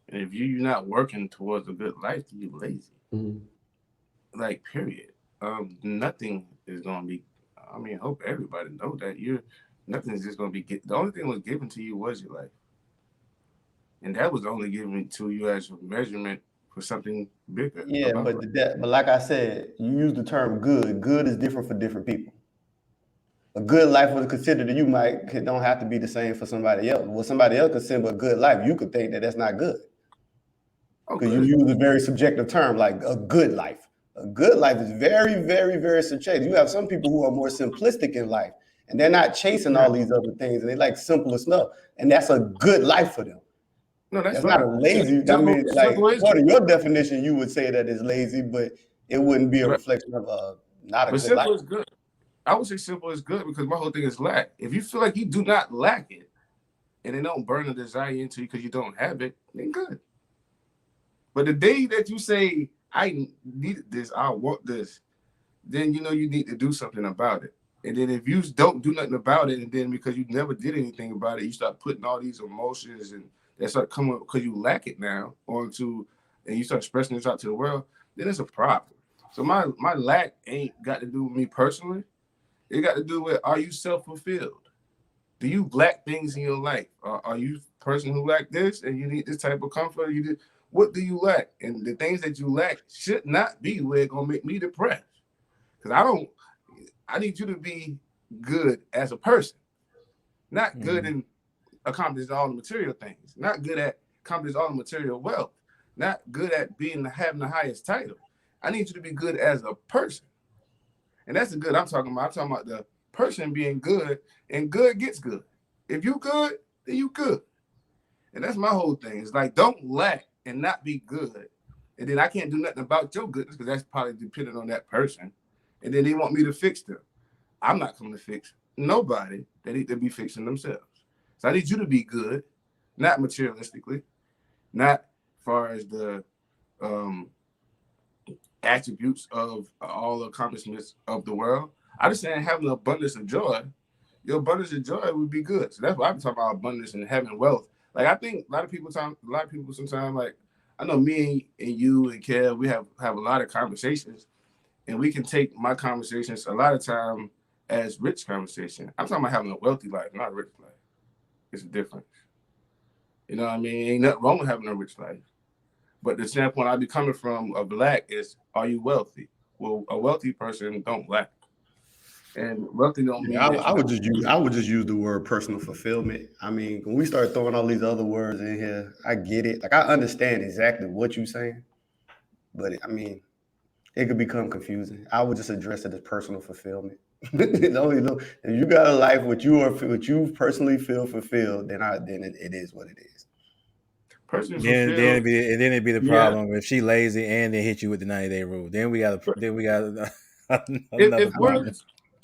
And if you're not working towards a good life, then you're lazy. Mm-hmm. Like, period. Nothing is going to be, I mean, I hope everybody know that nothing is just going to be, the only thing that was given to you was your life. And that was only given to you as a measurement for something bigger.
Yeah, but like I said, you use the term good. Good is different for different people. A good life was considered to you don't have to be the same for somebody else. What somebody else consider a good life, you could think that that's not good. Because you use a very subjective term like a good life. A good life is very, very, very subjective. You have some people who are more simplistic in life and they're not chasing all these other things and they like simple stuff. And that's a good life for them.
No, that's
not a lazy. I mean, like part of your definition, you would say that is lazy, but it wouldn't be a reflection of not a good life.
Simple is good. I would say simple is good because my whole thing is lack. If you feel like you do not lack it and it don't burn a desire into you because you don't have it, then good. But the day that you say, I need this, I want this, then you know you need to do something about it. And then if you don't do nothing about it, and then because you never did anything about it, you start putting all these emotions and that start coming because you lack it now and you start expressing this out to the world, then it's a problem. So my lack ain't got to do with me personally. It got to do with, are you self-fulfilled? Do you lack things in your life? Are you person who lack this, and you need this type of comfort. What do you lack? And the things that you lack should not be where it's gonna make me depressed. Because I need you to be good as a person, not good in accomplishing all the material things, not good at accomplishing all the material wealth, not good at having the highest title. I need you to be good as a person. And that's the good I'm talking about. I'm talking about the person being good, and good gets good. If you good, then you good. And that's my whole thing. It's like, don't lack and not be good. And then I can't do nothing about your goodness because that's probably dependent on that person. And then they want me to fix them. I'm not coming to fix nobody. They need to be fixing themselves. So I need you to be good, not materialistically, not as far as the attributes of all the accomplishments of the world. I just saying having an abundance of joy. Your abundance of joy would be good. So that's why I'm talking about abundance and having wealth. Like I think a lot of people sometimes, like I know me and you and Kev, we have a lot of conversations, and we can take my conversations a lot of time as rich conversation. I'm talking about having a wealthy life, not a rich life. It's a difference. You know what I mean? Ain't nothing wrong with having a rich life. But the standpoint I be coming from a black is, are you wealthy? Well, a wealthy person don't lack. And wealthy don't mean
I would just use the word personal fulfillment. I mean, when we start throwing all these other words in here, I get it. Like I understand exactly what you're saying, but it could become confusing. I would just address it as personal fulfillment. If you got a life what you personally feel fulfilled, then it is what it is.
Then it'd be the problem if she lazy and then hit you with the 90-day rule. Then we got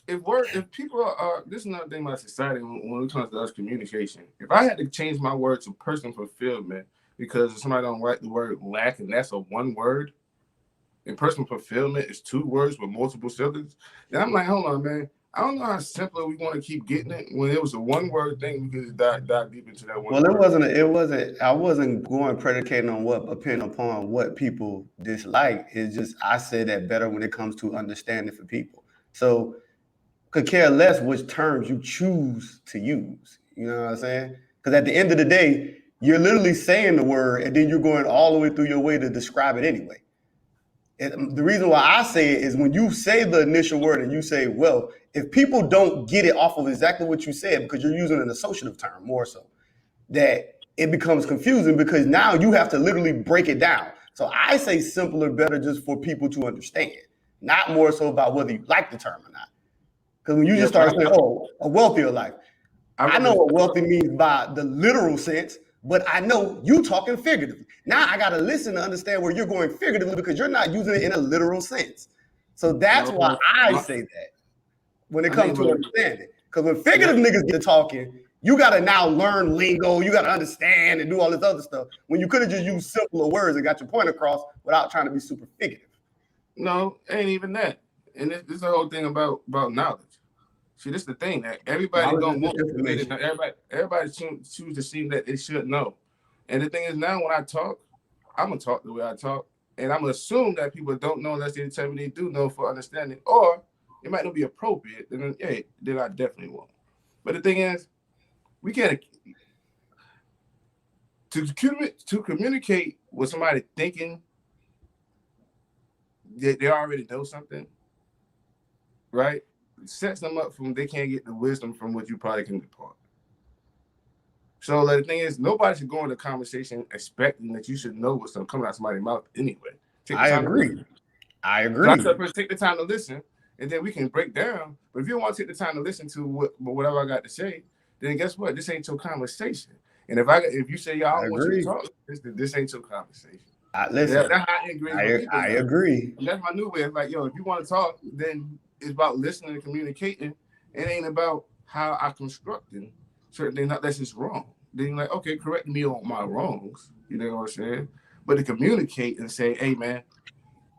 if people are this is another thing about society when it comes to us communication. If I had to change my word to personal fulfillment because somebody don't like the word lack and that's a one word, and personal fulfillment is two words with multiple syllables, then I'm like, hold on, man. I don't know how simple we want to keep getting it. When it was a one-word thing, we could dive deep into that one.
Well, it wasn't. I wasn't going predicating on what people dislike. It's just I say that better when it comes to understanding for people. So, could care less which terms you choose to use. You know what I'm saying? Because at the end of the day, you're literally saying the word, and then you're going all the way through your way to describe it anyway. And the reason why I say it is when you say the initial word and you say, well, if people don't get it off of exactly what you said, because you're using an associative term more so, that it becomes confusing because now you have to literally break it down. So I say simpler, better just for people to understand, not more so about whether you like the term or not. Because when you just start saying, a wealthier life, I know what wealthy means by the literal sense, but I know you talking figuratively. Now I got to listen to understand where you're going figuratively because you're not using it in a literal sense. So that's why I say that when it comes to understanding. Because when figurative niggas get talking, you got to now learn lingo. You got to understand and do all this other stuff. When you could have just used simpler words and got your point across without trying to be super figurative.
No, ain't even that. And this is the whole thing about knowledge. See, this is the thing that everybody don't want information. Everybody choose to seem that they should know. And the thing is now when I talk, I'm going to talk the way I talk. And I'm going to assume that people don't know unless they tell me they do know for understanding. Or it might not be appropriate. Then I definitely won't. But the thing is, we can't... To communicate with somebody thinking that they already know something, right? Sets them up from they can't get the wisdom from what you probably can depart. So the thing is, nobody should go into a conversation expecting that you should know what's coming out of somebody's mouth anyway.
I agree.
So I said, take the time to listen, and then we can break down. But if you don't want to take the time to listen to whatever I got to say, then guess what? This ain't your conversation. And if you say, I don't want you to talk, this ain't your conversation.
Listen,
that's how I agree.
I agree.
And that's my new way. It's like, if you want to talk, then it's about listening and communicating. It ain't about how I constructing certain things. Not that's just wrong. Then you're like, okay, correct me on my wrongs. You know what I'm saying? But to communicate and say, hey, man,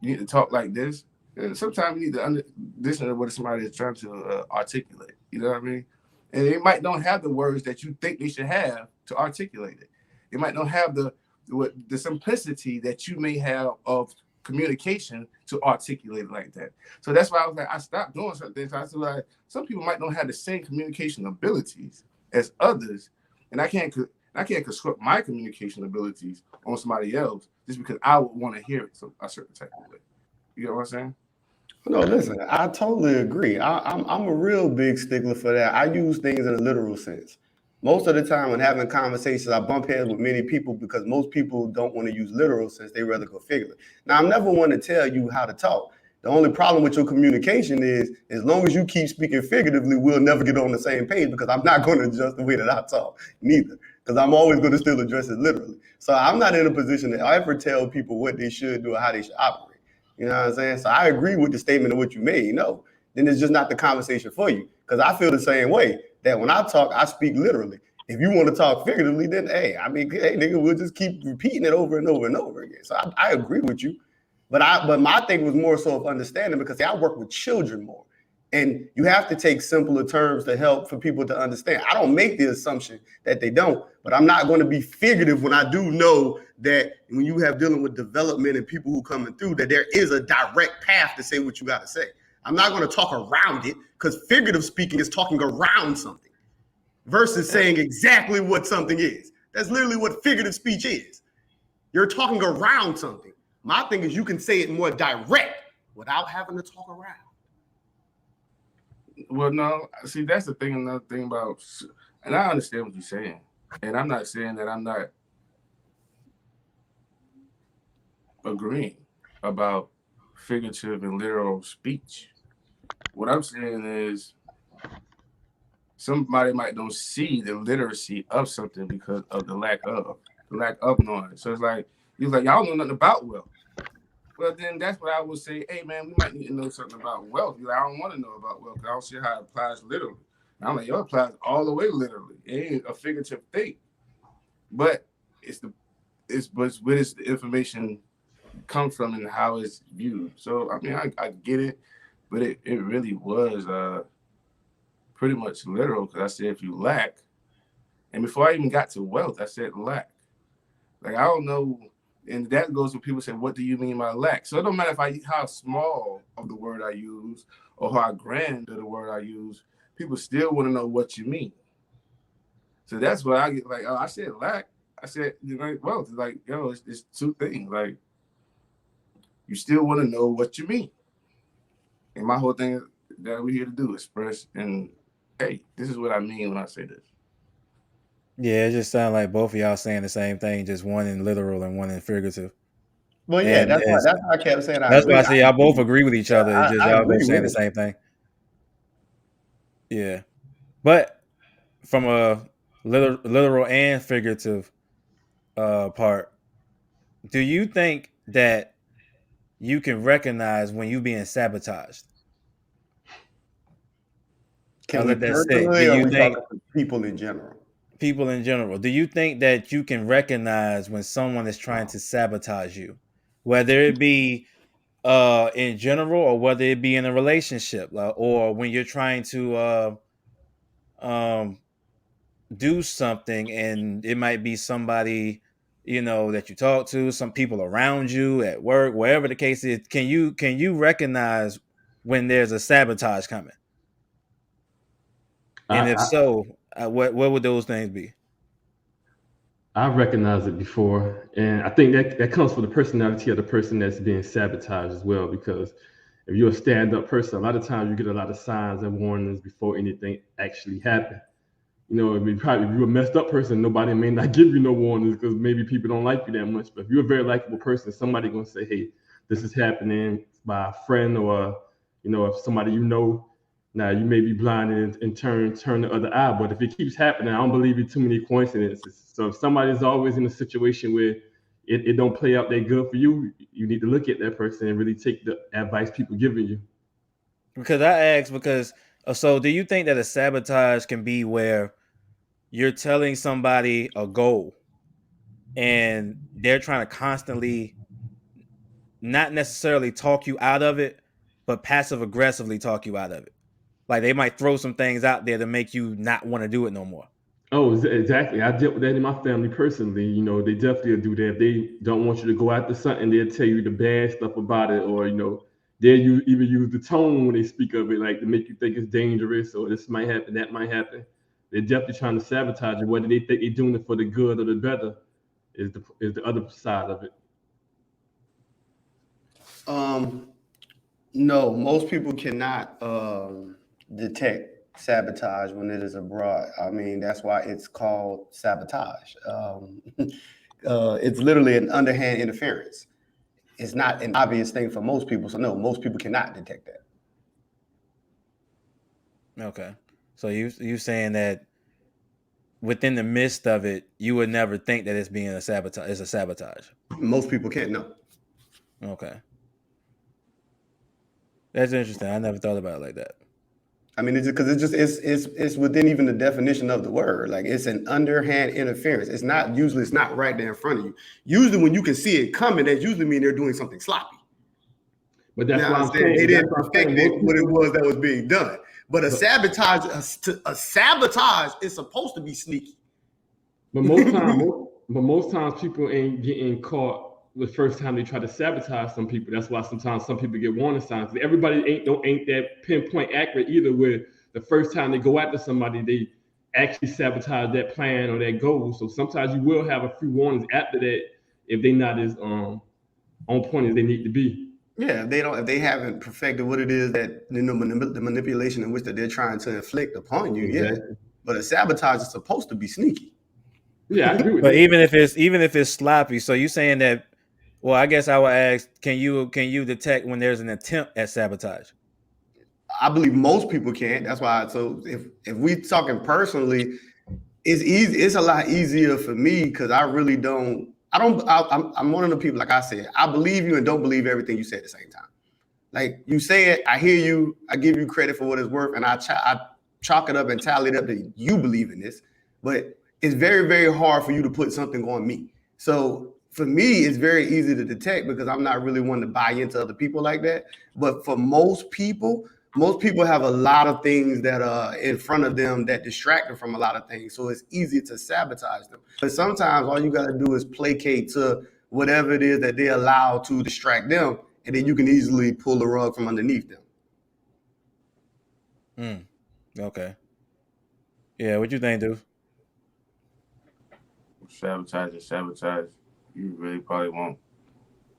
you need to talk like this. And sometimes you need to listen to what somebody is trying to articulate. You know what I mean? And they might not have the words that you think they should have to articulate it. It might not have the simplicity that you may have of communication to articulate it like that. So that's why I was like, I stopped doing certain things. I said, like, some people might not have the same communication abilities as others, and I can't I can't construct my communication abilities on somebody else just because I would want to hear it a certain type of way. You know what I'm saying?
No, listen, I totally agree. I'm a real big stickler for that. I use things in a literal sense. Most of the time when having conversations, I bump heads with many people because most people don't want to use literal sense. They rather go figurative. Now, I'm never one to tell you how to talk. The only problem with your communication is as long as you keep speaking figuratively, we'll never get on the same page because I'm not going to adjust the way that I talk neither, because I'm always going to still address it literally. So I'm not in a position to ever tell people what they should do or how they should operate. You know what I'm saying? So I agree with the statement of what you made. No, then it's just not the conversation for you. Because I feel the same way, that when I talk, I speak literally. If you want to talk figuratively, then hey, nigga, we'll just keep repeating it over and over and over again. So I agree with you. But my thing was more so of understanding, because I work with children more. And you have to take simpler terms to help for people to understand. I don't make the assumption that they don't, but I'm not going to be figurative when I do know that when you have dealing with development and people who coming through, that there is a direct path to say what you got to say. I'm not going to talk around it, because figurative speaking is talking around something versus saying exactly what something is. That's literally what figurative speech is. You're talking around something. My thing is you can say it more direct without having to talk around.
Well, no, see, that's the thing. Another thing about, and I understand what you're saying, and I'm not saying that I'm not agreeing about figurative and literal speech. What I'm saying is somebody might don't see the literacy of something because of the lack of knowing. So it's like, he's like, y'all know nothing about wealth. Well, then that's what I would say. Hey, man, we might need to know something about wealth. You're like, I don't want to know about wealth because I don't see how it applies literally. And I'm like, yo, it applies all the way literally. It ain't a figurative thing. But it's where the information comes from and how it's viewed. So, I mean, I get it, but it really was pretty much literal, because I said if you lack, and before I even got to wealth, I said lack. Like, I don't know. And that goes when people say, what do you mean by lack? So it don't matter how small of the word I use or how grand of the word I use, people still want to know what you mean. So that's why I get like, oh, I said lack. I said, wealth. It's like, yo, it's two things. Like, you still want to know what you mean. And my whole thing that we're here to do, express, and hey, this is what I mean when I say this.
Yeah, it just sounds like both of y'all saying the same thing, just one in literal and one in figurative.
Well, yeah, that's why I kept saying
that's why I say y'all both agree with each other. It's just y'all both saying the same thing. Yeah. But from a literal and figurative part, do you think that you can recognize when you being sabotaged?
Can we personally, or are we talking to people in general?
People in general. Do you think that you can recognize when someone is trying to sabotage you, whether it be in general or whether it be in a relationship, or when you're trying to do something and it might be somebody that you talk to, some people around you at work, wherever the case is? Can you recognize when there's a sabotage coming? And if so, what would those things be?
I recognized it before, and I think that comes from the personality of the person that's being sabotaged as well. Because if you're a stand-up person, a lot of times you get a lot of signs and warnings before anything actually happens. If you're a messed up person, nobody may not give you no warnings because maybe people don't like you that much. But if you're a very likable person, somebody gonna say, "Hey, this is happening," by a friend, or if somebody now you may be blinded and turn the other eye. But if it keeps happening, I don't believe in too many coincidences. So if somebody's always in a situation where it don't play out that good for you, you need to look at that person and really take the advice people giving you.
So do you think that a sabotage can be where you're telling somebody a goal and they're trying to constantly not necessarily talk you out of it, but passive aggressively talk you out of it? Like, they might throw some things out there to make you not want to do it no more.
Oh, exactly. I dealt with that in my family personally. They definitely do that. If they don't want you to go after something, they'll tell you the bad stuff about it, or they'll even use the tone when they speak of it, like to make you think it's dangerous or this might happen, that might happen. they're definitely trying to sabotage it. Whether they think they're doing it for the good or the better is the other side of it.
No, most people cannot detect sabotage when it is abroad. I mean, that's why it's called sabotage. It's literally an underhand interference. It's not an obvious thing for most people. So no, most people cannot detect that.
Okay. So you saying that within the midst of it, you would never think that it's being a sabotage. It's a sabotage.
Most people can't know.
Okay. That's interesting. I never thought about it like that.
I mean, it's because it's within even the definition of the word. Like it's an underhand interference. It's not right there in front of you. Usually, when you can see it coming, that usually mean they're doing something sloppy.
But that's why I'm saying
they didn't perfect what it was that was being done. But a sabotage is supposed to be sneaky.
But most times people ain't getting caught the first time they try to sabotage some people. That's why sometimes some people get warning signs. Everybody ain't that pinpoint accurate either, where the first time they go after somebody, they actually sabotage that plan or that goal. So sometimes you will have a few warnings after that if they're not as on point as they need to be.
Yeah, if they haven't perfected what it is that the manipulation in which that they're trying to inflict upon you. Exactly. Yeah. But a sabotage is supposed to be sneaky.
Yeah, I agree with
but
that.
even if it's sloppy, so you saying that? Well, I guess I would ask: Can you detect when there's an attempt at sabotage?
I believe most people can't. That's why. So if we talking personally, it's easy. It's a lot easier for me because I really don't. I'm one of the people. Like I said, I believe you and don't believe everything you say at the same time. Like you say it, I hear you. I give you credit for what it's worth, and I chalk it up and tally it up that you believe in this. But it's very, very hard for you to put something on me. So for me, it's very easy to detect because I'm not really one to buy into other people like that. But for most people have a lot of things that are in front of them that distract them from a lot of things. So it's easy to sabotage them. But sometimes all you got to do is placate to whatever it is that they allow to distract them, and then you can easily pull the rug from underneath them.
Okay. Yeah, what you think, dude?
Sabotage. You really probably won't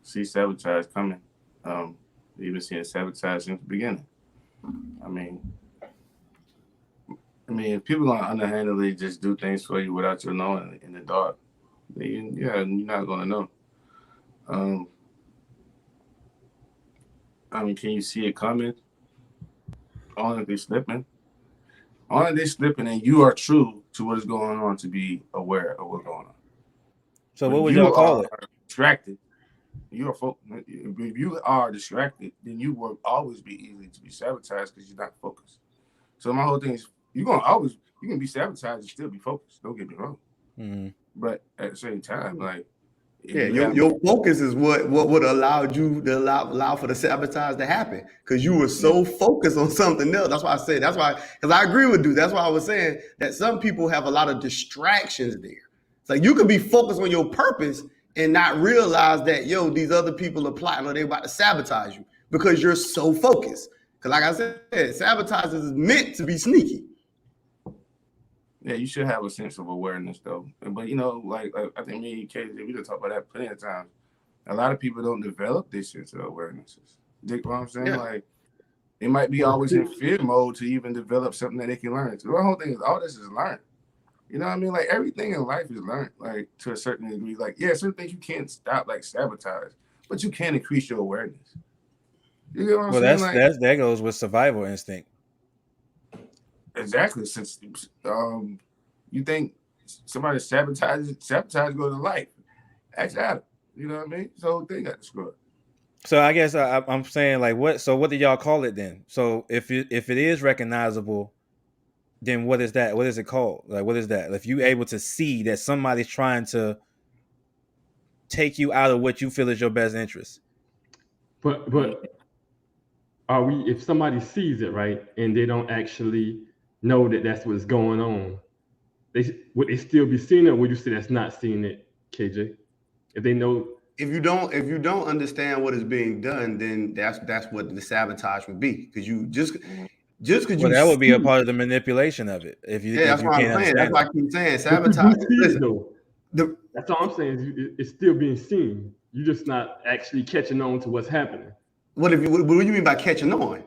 see sabotage coming. Even seeing sabotage since the beginning. I mean, if people gonna underhandedly just do things for you without you knowing in the dark, then you're not gonna know. Can you see it coming? Only if they're slipping. Only if they're slipping, and you are true to what is going on to be aware of what's going on.
So what would y'all call it?
Distracted. If you are distracted, then you will always be easy to be sabotaged because you're not focused. So my whole thing is you can be sabotaged and still be focused. Don't get me wrong. Mm-hmm. But at the same time, like
your focus is what would allow you to allow for the sabotage to happen because you were so focused on something else. That's why I said because I agree with you. That's why I was saying that some people have a lot of distractions there. It's like you could be focused on your purpose and not realize that these other people are plotting or they're about to sabotage you because you're so focused. Because like I said, sabotage is meant to be sneaky.
Yeah, you should have a sense of awareness, though. But, like I think me and KJ, we done talked about that plenty of times. A lot of people don't develop this sense of awarenesses. You know what I'm saying? Yeah. Like, they might be always in fear mode to even develop something that they can learn. So the whole thing is, all this is learned. You know what I mean? Like, everything in life is learned, like, to a certain degree. Like, yeah, certain things you can't stop, like sabotage, but you can increase your awareness. You know what I'm saying?
That goes with survival instinct.
Exactly. Since you think somebody sabotage go to life, ask Adam. You know what I mean? So they got destroyed.
So I guess I'm saying like what? So what do y'all call it then? So if it is recognizable, then what is that? What is it called? Like what is that? If you're able to see that somebody's trying to take you out of what you feel is your best interest.
But are we? If somebody sees it, right, and they don't actually know that that's what's going on, would they still be seeing it, or would you say that's not seeing it, KJ? If they know,
if you don't understand what is being done, then that's what the sabotage would be, because Just because
Well,
you
that would be a
see,
part of the manipulation of it. If you
that's what I'm
can't
saying. That's
understand
why
it.
I keep saying
But you
sabotage.
do see it
Listen,
though. That's all I'm saying. It's still being seen. You're just not actually catching on to what's happening.
what do you mean by catching on?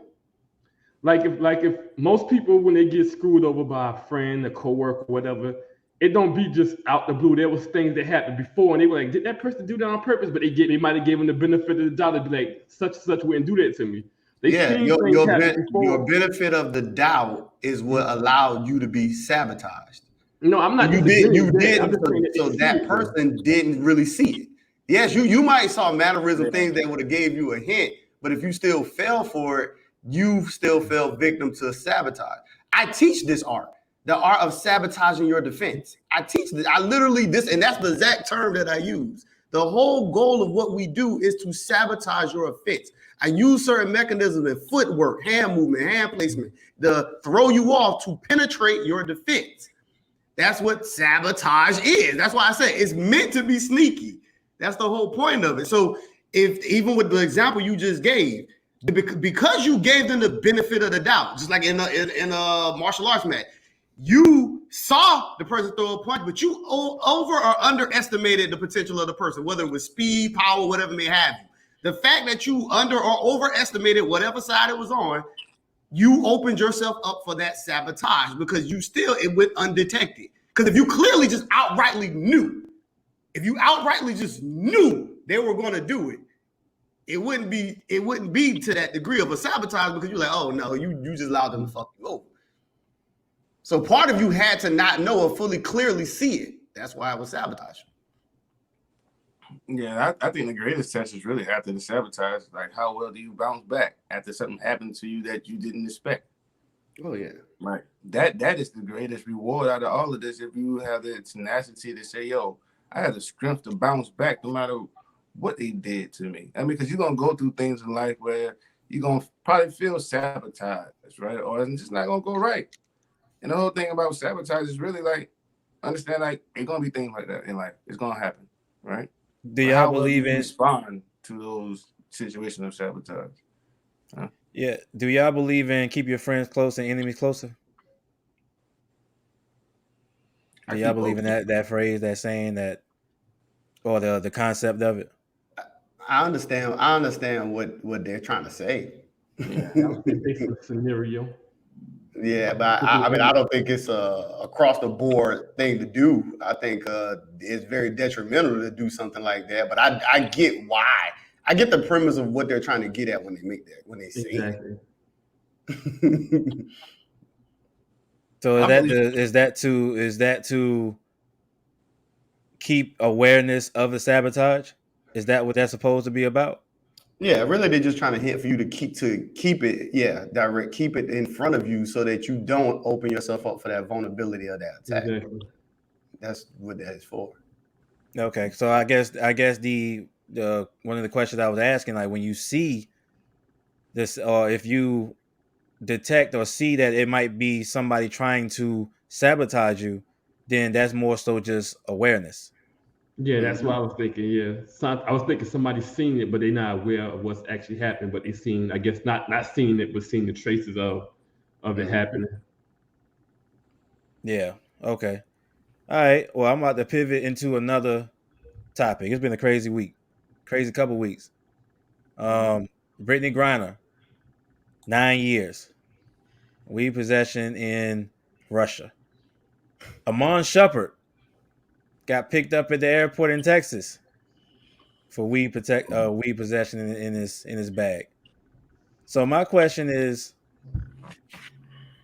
Like if most people, when they get screwed over by a friend, a coworker, whatever, it don't be just out the blue. There was things that happened before, and they were like, "Did that person do that on purpose?" But they might have given them the benefit of the doubt to be like, "Such and such wouldn't do that to me." They
Yeah,
seen things happen
your
before.
benefit of the doubt is what allowed you to be sabotaged.
No, I'm not
You
disagreeing with that. I'm
didn't,
just saying that they
so
see
that
it though.
person didn't really see it. Yes, you might saw mannerism
Yeah.
things that would have gave you a hint, but if you still fell for it, you still fell victim to sabotage. I teach this art, the art of sabotaging your defense. I teach this. I literally this, and that's the exact term that I use. The whole goal of what we do is to sabotage your offense. I use certain mechanisms in footwork, hand movement, hand placement, to throw you off to penetrate your defense. That's what sabotage is. That's why I say it's meant to be sneaky. That's the whole point of it. So if even with the example you just gave, because you gave them the benefit of the doubt, just like in a martial arts match, you saw the person throw a punch, but you over or underestimated the potential of the person, whether it was speed, power, whatever may have you. The fact that you under or overestimated whatever side it was on, you opened yourself up for that sabotage because it went undetected. Because if you clearly just outrightly knew, if you outrightly just knew they were going to do it, it wouldn't be to that degree of a sabotage because you're like, oh no, you just allowed them to fuck you over. So part of you had to not know or fully clearly see it. That's why it was sabotage.
Yeah, I think the greatest test is really after the sabotage. Like, how well do you bounce back after something happened to you that you didn't expect?
Oh yeah,
Right. That is the greatest reward out of all of this. If you have the tenacity to say, "Yo, I had the strength to bounce back, no matter what they did to me." I mean, because you're gonna go through things in life where you're gonna probably feel sabotaged, right? Or it's just not gonna go right. And the whole thing about sabotage is really like understand like it's gonna be things like that in life. It's gonna happen, right?
Do
But
y'all
how well do
believe
you
in?
respond to those situations of sabotage?
Yeah. Do y'all believe in keep your friends close and enemies closer? Do y'all believe in that phrase, that saying, that, or the concept of it?
I understand what they're trying to say.
Yeah.
That was the scenario.
Yeah, but I mean, I don't think it's a across the board thing to do. I think it's very detrimental to do something like that. But I get why. I get the premise of what they're trying to get at when they say
Exactly.
it.
So is that to keep awareness of the sabotage? Is that what that's supposed to be about?
Yeah, really, they're just trying to hint for you to keep it, keep it in front of you so that you don't open yourself up for that vulnerability of that attack.
Exactly.
That's what that is for.
Okay, so I guess the one of the questions I was asking, like, when you see this, or if you detect or see that it might be somebody trying to sabotage you, then that's more so just awareness.
Yeah, that's what I was thinking. Yeah, I was thinking somebody's seen it, but they're not aware of what's actually happened. But they seen, I guess, not seeing it, but seeing the traces of it happening.
Yeah. Okay. All right. Well, I'm about to pivot into another topic. It's been a crazy week, crazy couple weeks. Britney Griner, 9 years, weed possession in Russia. Iman Shumpert got picked up at the airport in Texas for weed possession in his bag. So my question is,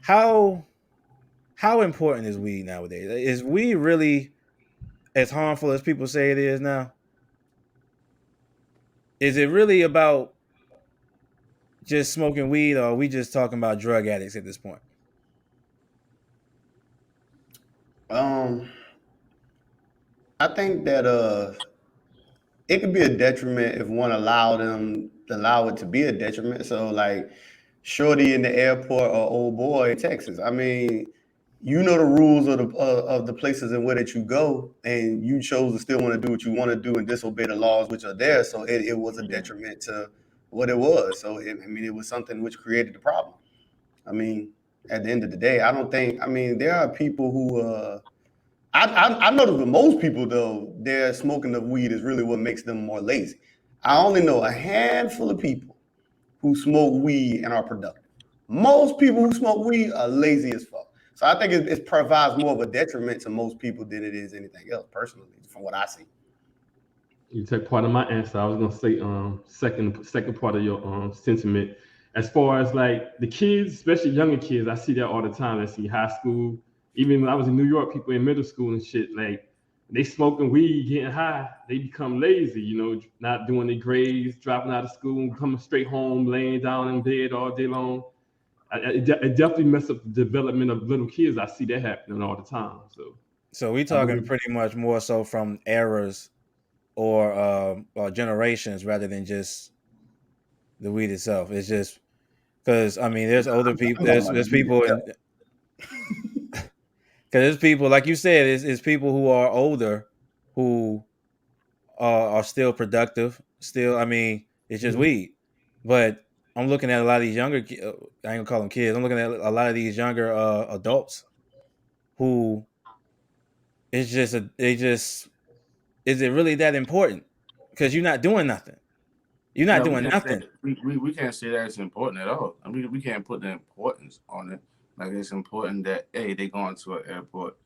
how important is weed nowadays? Is weed really as harmful as people say it is now? Is it really about just smoking weed, or are we just talking about drug addicts at this point?
I think that it could be a detriment if one allow it to be a detriment. So like shorty in the airport or old boy in Texas. I mean, you know the rules of the places and where that you go, and you chose to still want to do what you want to do and disobey the laws which are there. So it was a detriment to what it was. So it was something which created the problem. I mean, at the end of the day, I don't think. I mean, there are people who. I notice with most people though, their smoking of weed is really what makes them more lazy. I only know a handful of people who smoke weed and are productive. Most people who smoke weed are lazy as fuck. So I think it provides more of a detriment to most people than it is anything else, personally, from what I see.
You took part of my answer. I was gonna say second part of your sentiment. As far as like the kids, especially younger kids, I see that all the time. I see high school, even when I was in New York, people in middle school and shit, like they smoking weed, getting high, they become lazy, you know, not doing their grades, dropping out of school, coming straight home, laying down in bed all day long. It definitely messes up the development of little kids. I see that happening all the time.
So we talking pretty much more so from eras or generations rather than just the weed itself. It's just because I mean, there's older people, there's people, because there's people like you said, it's people who are older who are still productive. Still, I mean, it's just weed. But I'm looking at a lot of these younger, I ain't gonna call them kids. I'm looking at a lot of these younger adults who it's just is it really that important? Because you're not doing nothing. You're not doing nothing.
We can't say that it's important at all. I mean, we can't put the importance on it. Like it's important that hey, they going to an airport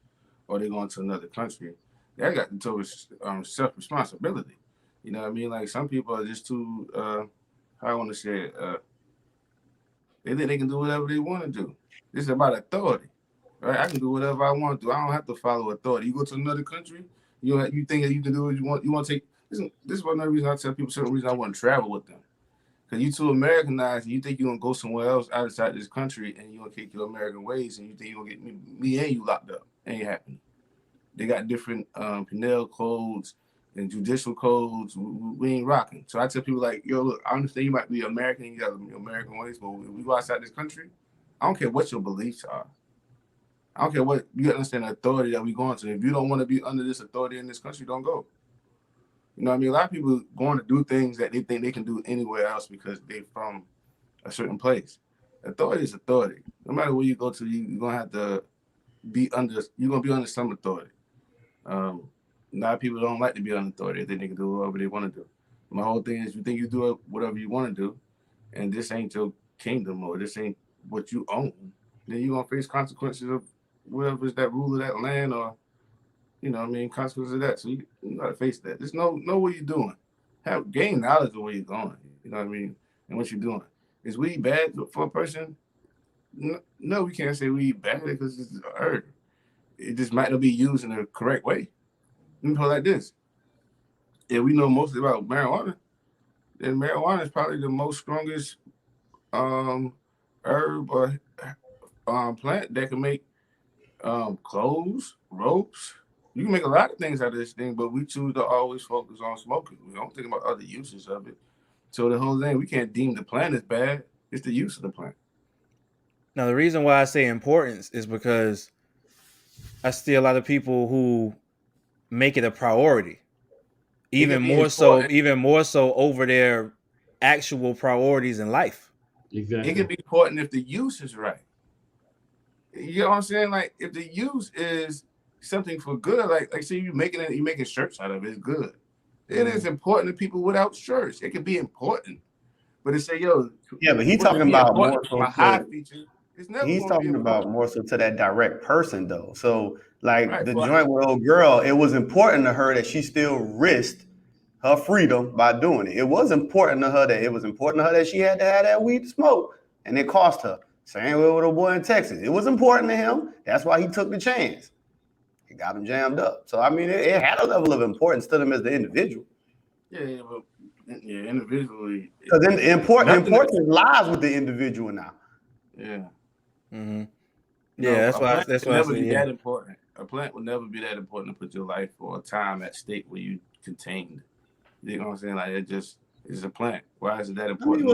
or they going to another country. That got to do with self responsibility. You know what I mean? Like some people are just too how I want to say it, they think they can do whatever they want to do. This is about authority. Right? I can do whatever I want to do. I don't have to follow authority. You go to another country, you think that you can do what you want. You want to take this is one of the reasons I tell people certain reasons I want to travel with them. Because you too Americanized and you think you're gonna go somewhere else outside this country and you're gonna kick your American ways and you think you're gonna get me and you locked up. Ain't happening. They got different penal codes and judicial codes. We ain't rocking. So I tell people like, yo, look, I understand you might be American, you got your American ways, but when we go outside this country, I don't care what your beliefs are. I don't care what you understand the authority that we going to. If you don't want to be under this authority in this country, don't go. You know what I mean? A lot of people going to do things that they think they can do anywhere else because they're from a certain place. Authority is authority. No matter where you go to, you're gonna have to be under. You're gonna be under some authority. A lot of people don't like to be under authority. They think they can do whatever they want to do. My whole thing is, you think you do whatever you want to do, and this ain't your kingdom or this ain't what you own, then you're gonna face consequences of whoever's that ruler of that land or. You know what I mean? Consequences of that. So you got to face that. Just know what you're doing. Gain knowledge of where you're going. You know what I mean? And what you're doing. Is weed bad for a person? No, we can't say weed bad because it's a herb. It just might not be used in the correct way. Let me put it like this. If we know mostly about marijuana, then marijuana is probably the most strongest herb or plant that can make clothes, ropes. You can make a lot of things out of this thing, but we choose to always focus on smoking. We don't think about other uses of it. So the whole thing, we can't deem the plant as bad. It's the use of the plant.
Now, the reason why I say importance is because I see a lot of people who make it a priority, even more so over their actual priorities in life.
Exactly.
It can be important if the use is right. You know what I'm saying? Like if the use is something for good, like say you're making shirts out of it, it's good. It is important to people without shirts. It can be important, but to say, yo,
yeah, but he's talking about more so
my high feature. It's never
he's talking about more so to that direct person though. So like
right,
the joint with old girl, it was important to her that she still risked her freedom by doing it. It was important to her that she had to have that weed to smoke, and it cost her. Same way with a boy in Texas. It was important to him. That's why he took the chance. It got him jammed up. So I mean, it had a level of importance to them as the individual.
Yeah, but individually.
Because the importance lies with the individual now.
Yeah.
Mm-hmm. Yeah, that's why I say
that important. A plant would never be that important to put your life or a time at stake where you contained. You know what I'm saying? Like it just is a plant. Why is it that important?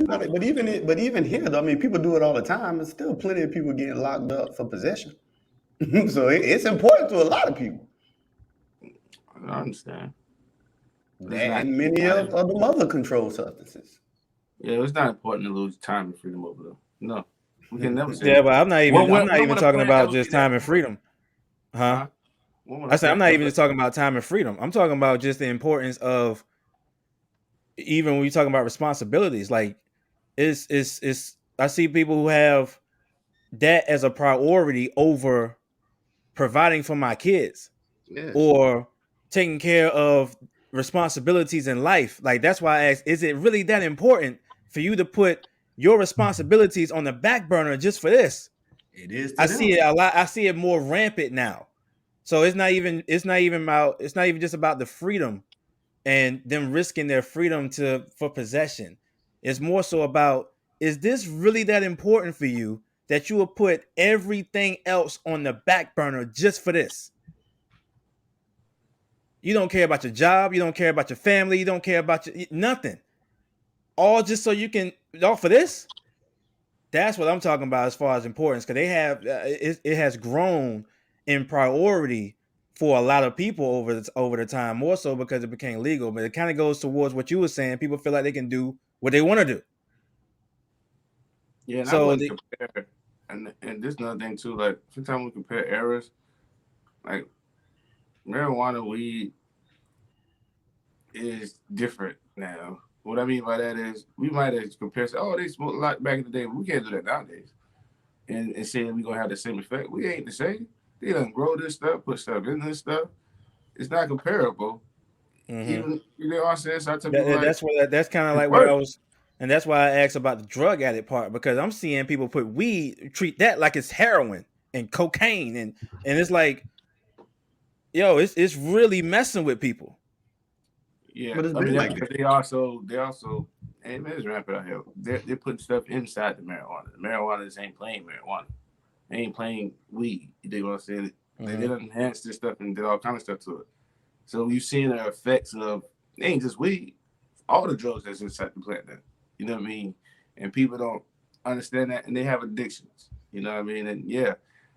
But even here, though, I mean, people do it all the time. There's still plenty of people getting locked up for possession. So it's important to a lot of people.
I understand.
And many of the other controlled substances.
Yeah, it's not important to lose time and freedom over them. No. We can never say.
Yeah, but I'm not even. I'm not
When
even
would a
talking
player
about
ever
just
be that
time and
important?
freedom, huh?
Huh? When would
I
a
said I'm
player
not even
ever?
just talking about time and freedom. I'm talking about just the importance of even when you're talking about responsibilities. Like, it's. I see people who have that as a priority over providing for my kids
Yes.
or taking care of responsibilities in life. Like, that's why I asked, is it really that important for you to put your responsibilities on the back burner just for this?
It is
I
to
see
them.
it a lot. I see it more rampant now. So it's not even just about the freedom and them risking their freedom for possession. It's more so about, is this really that important for you that you will put everything else on the back burner just for this? You don't care about your job, you don't care about your family, you don't care about nothing. All just so you can, all for this? That's what I'm talking about as far as importance, because they have it has grown in priority for a lot of people over the time, more so because it became legal. But it kind of goes towards what you were saying. People feel like they can do what they want to do.
Yeah, and I
So
wouldn't compare. And this another thing too. Like sometimes we compare eras. Like marijuana, weed is different now. What I mean by that is we might have compared. Oh, they smoked a lot back in the day, but we can't do that nowadays. And saying we're gonna have the same effect. We ain't the same. They done grow this stuff, put stuff in this stuff. It's not comparable.
mhm.
Even you know what I'm saying? So I tell people like
That's kind of
it's
like what I
work.
was, and that's why I asked about the drug addict part, because I'm seeing people put weed, treat that like it's heroin and cocaine, and it's like, yo, it's really messing with people.
Yeah,
But it's
I mean
been like that.
they also and man, it's rampant out here. They're putting stuff inside the marijuana. The marijuana just ain't plain marijuana. They ain't plain weed. You know what I'm saying? They
Mhm.
done enhanced this stuff and did all kind of stuff to it. So you've seen the effects of it ain't just weed, all the drugs that's inside the plant now. You know what I mean? And people don't understand that and they have addictions. You know what I mean? And yeah,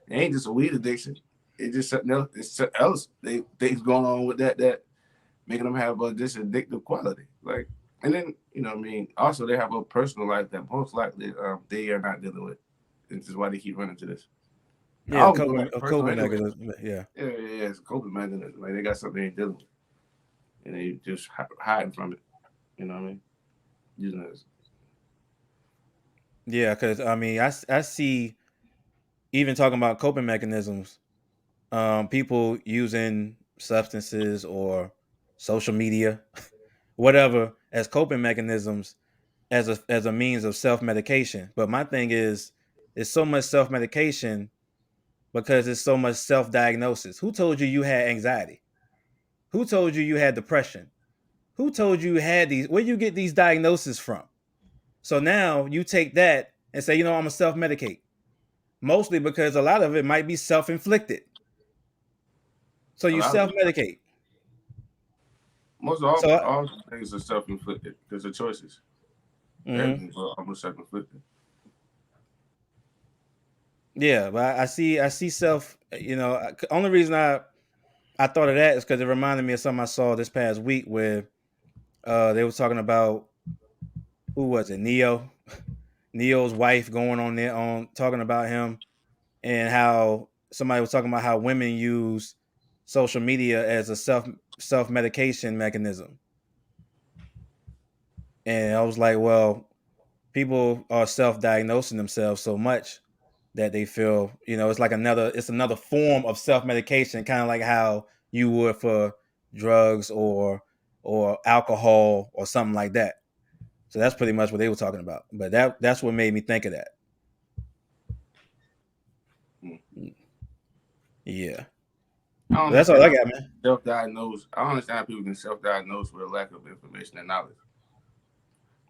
it ain't just a weed addiction. It's just something else. It's something else. Things going on with that making them have this addictive quality. Like, and then you know what I mean. Also, they have a personal life that most likely they are not dealing with. This is why they keep running to this. I
Yeah,
always go back to personal
coping
anyway.
mechanism. Yeah.
Yeah, it's a coping mechanism. Like they got something they ain't dealing with, and they just hiding from it. You know what I mean? Using it.
Yeah, because I mean, I see, even talking about coping mechanisms, people using substances or social media, whatever, as coping mechanisms, as a means of self medication. But my thing is, it's so much self medication because it's so much self diagnosis. Who told you had anxiety? Who told you had depression? Who told you had these? Where you get these diagnoses from? So now you take that and say, I'm gonna self medicate. Mostly because a lot of it might be self inflicted. So
A
you
lot of
self
it.
medicate.
Most of
So,
all things are self inflicted because of choices.
mhm.
Everything's almost self inflicted.
Yeah, but I see self. Only reason I thought of that is because it reminded me of something I saw this past week where they were talking about, who was it, Neo's wife, going on there on talking about him, and how somebody was talking about how women use social media as a self medication mechanism. And I was like, well, people are self-diagnosing themselves so much that they feel, it's another form of self-medication, kind of like how you would for drugs or alcohol or something like that. So that's pretty much what they were talking about. But that's what made me think of that.
Hmm.
Yeah.
I don't
But that's all
understand
I
how
got,
people
man.
self-diagnose. I don't understand how people can self-diagnose with a lack of information and knowledge.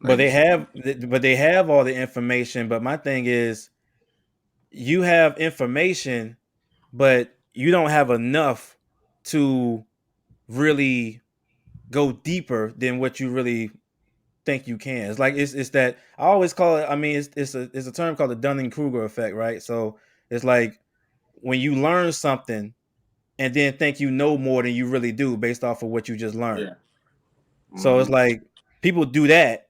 But
Like you said,
they have all the information. But my thing is, you have information, but you don't have enough to really go deeper than what you really think you can. It's like it's that, I always call it. I mean, it's a term called the Dunning Kruger effect, right? So it's like when you learn something and then think you know more than you really do based off of what you just learned.
yeah.
So it's
Mm-hmm.
like people do that,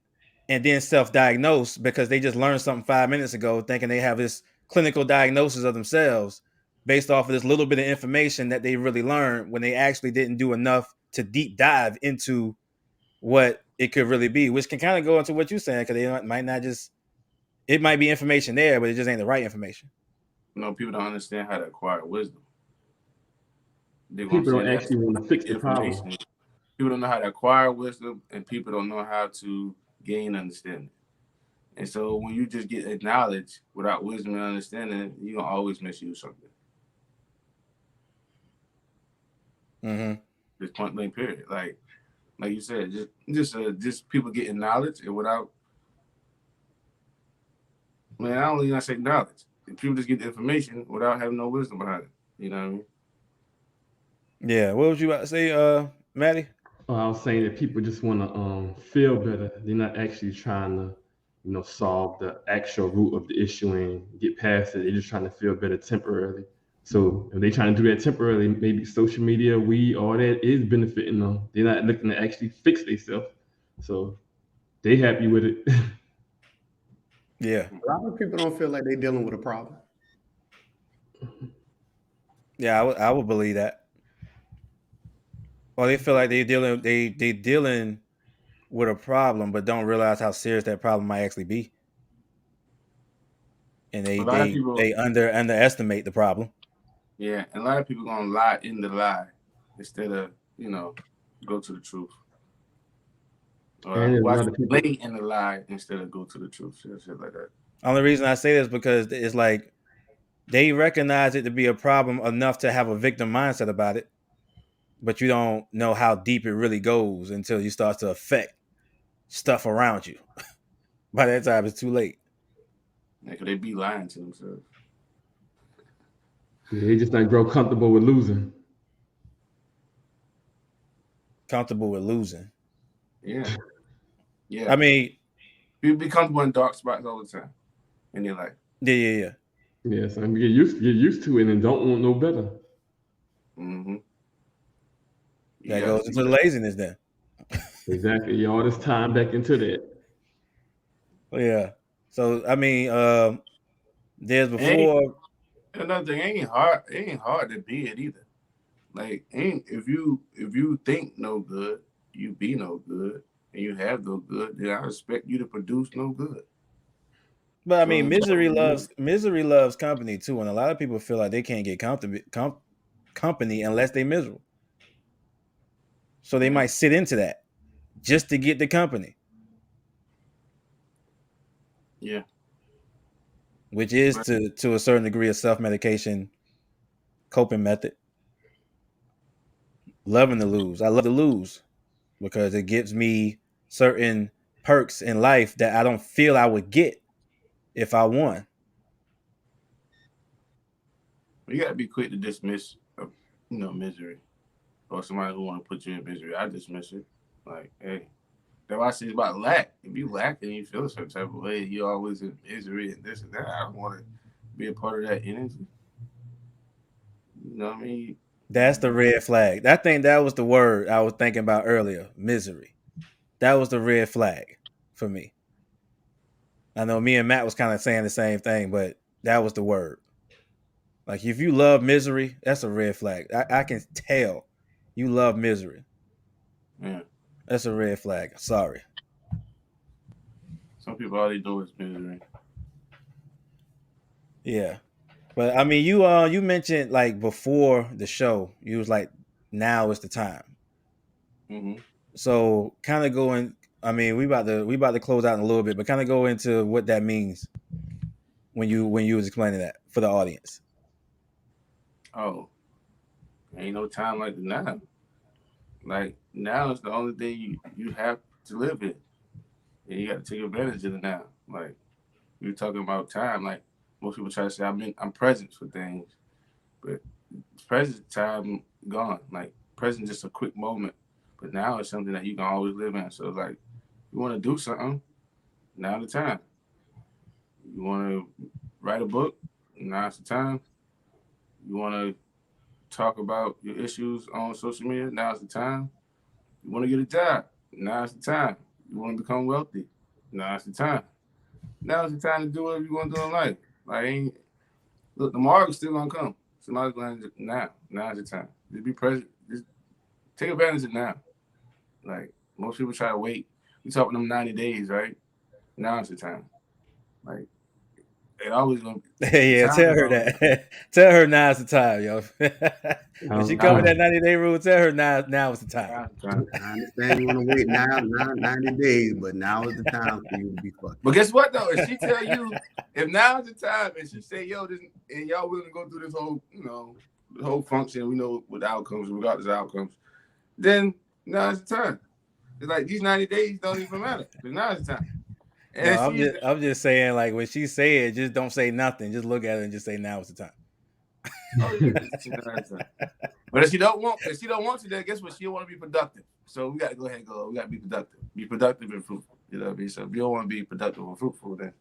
and then self-diagnose because they just learned something 5 minutes ago, thinking they have this clinical diagnosis of themselves based off of this little bit of information that they really learned when they actually didn't do enough to deep dive into what it could really be, which can kind of go into what you're saying, because they might not just, it might be information there, but it just ain't the right information.
People don't understand how to acquire wisdom.
People don't actually want to fix the problem.
People don't know how to acquire wisdom, and people don't know how to gain understanding. And so when you just get knowledge without wisdom and understanding, you're going to always misuse something. Just point blank period. Like you said, just people getting knowledge and without, I don't even say knowledge. People just get the information without having no wisdom behind it. You know what I mean?
Yeah. What was you about to say, Maddie?
I was saying that people just want to feel better. They're not actually trying to, solve the actual root of the issue and get past it. They're just trying to feel better temporarily. So if they're trying to do that temporarily, maybe social media, weed, all that is benefiting them. They're not looking to actually fix themselves. So they happy with it.
Yeah.
A lot of people don't feel like they're dealing with a problem.
Yeah, I would believe that. Or they feel like they dealing with a problem, but don't realize how serious that problem might actually be, and they underestimate the problem.
Yeah, and a lot of people gonna lie in the lie instead of go to the truth. Or watch play in the lie instead of go to the truth. Shit like that.
Only reason I say this is because it's like they recognize it to be a problem enough to have a victim mindset about it, but you don't know how deep it really goes until you start to affect stuff around you. By that time, it's too late.
Yeah, could they be lying to themselves?
They just not grow comfortable with losing.
Comfortable with losing.
Yeah. Yeah.
I mean,
people be comfortable in dark spots all the time in their life.
Yeah.
Yes, I mean, get used to it and don't want no better.
That goes into the laziness then.
Exactly. All this time back into that.
Yeah.
So I mean, there's before.
Another thing, it ain't hard to be it either. Like, if you think no good, you be no good, and you have no good, then I expect you to produce no good.
But I mean, misery loves company too, and a lot of people feel like they can't get company unless they miserable. So they might sit into that just to get the company.
Yeah.
Which is to a certain degree a self-medication coping method. Loving to lose. I love to lose because it gives me certain perks in life that I don't feel I would get if I won.
You gotta be quick to dismiss, misery, or somebody who want to put you in misery. I dismiss it. Like, hey, that's why I say it's about lack. If you lack and you feel a certain type of way, you always in misery and this and that. I don't want to be a part of that energy. You know what I mean?
That's the red flag. I think that was the word I was thinking about earlier. Misery. That was the red flag for me. I know me and Matt was kind of saying the same thing, but that was the word. Like, if you love misery, that's a red flag. I can tell you love misery.
Yeah.
That's a red flag. Sorry.
Some people all they do is misery.
Yeah. But I mean, you mentioned like before the show, you was like, now is the time.
Mm-hmm.
So kind of going. I mean, we about to close out in a little bit, but kind of go into what that means when you was explaining that for the audience.
Oh, ain't no time like the now. Like, now is the only thing you have to live in, and you got to take advantage of the now. Like, you're talking about time. Like, most people try to say I'm present for things, but present time gone. Like, present just a quick moment, but now it's something that you can always live in. So like, you want to do something, now the time. You want to write a book, now's the time. You want to talk about your issues on social media, now's the time. You want to get a job, now's the time. You want to become wealthy, Now's the time. Now's the time to do whatever you want to do in life. Like, look, tomorrow's still gonna come. Somebody's going to now. Now's the time. Just be present. Just take advantage of now. Like, most people try to wait. We talking them 90 days, right? Now's the time. Like, it always gonna be.
Yeah, tell her that. Tell her now's the time, yo. When she come with that 90-day rule, tell her now is the time.
I understand you want to wait now 90 days, but now is the time for you to be fucked.
But guess what though? If she tell you, if now's the time, and she say, yo, this, and y'all willing to go through this whole, the whole function, we know what the outcomes, regardless of outcomes, then now's the time. It's like these 90 days don't even matter. But now's the time.
No, I'm just saying, like, when she say it, just don't say nothing. Just look at it and just say now is the time.
Oh, yeah. But if she don't want to, then guess what? She don't want to be productive. So we got to go ahead and go. We got to be productive. Be productive and fruitful. You know what I mean? So if you don't want to be productive and fruitful, then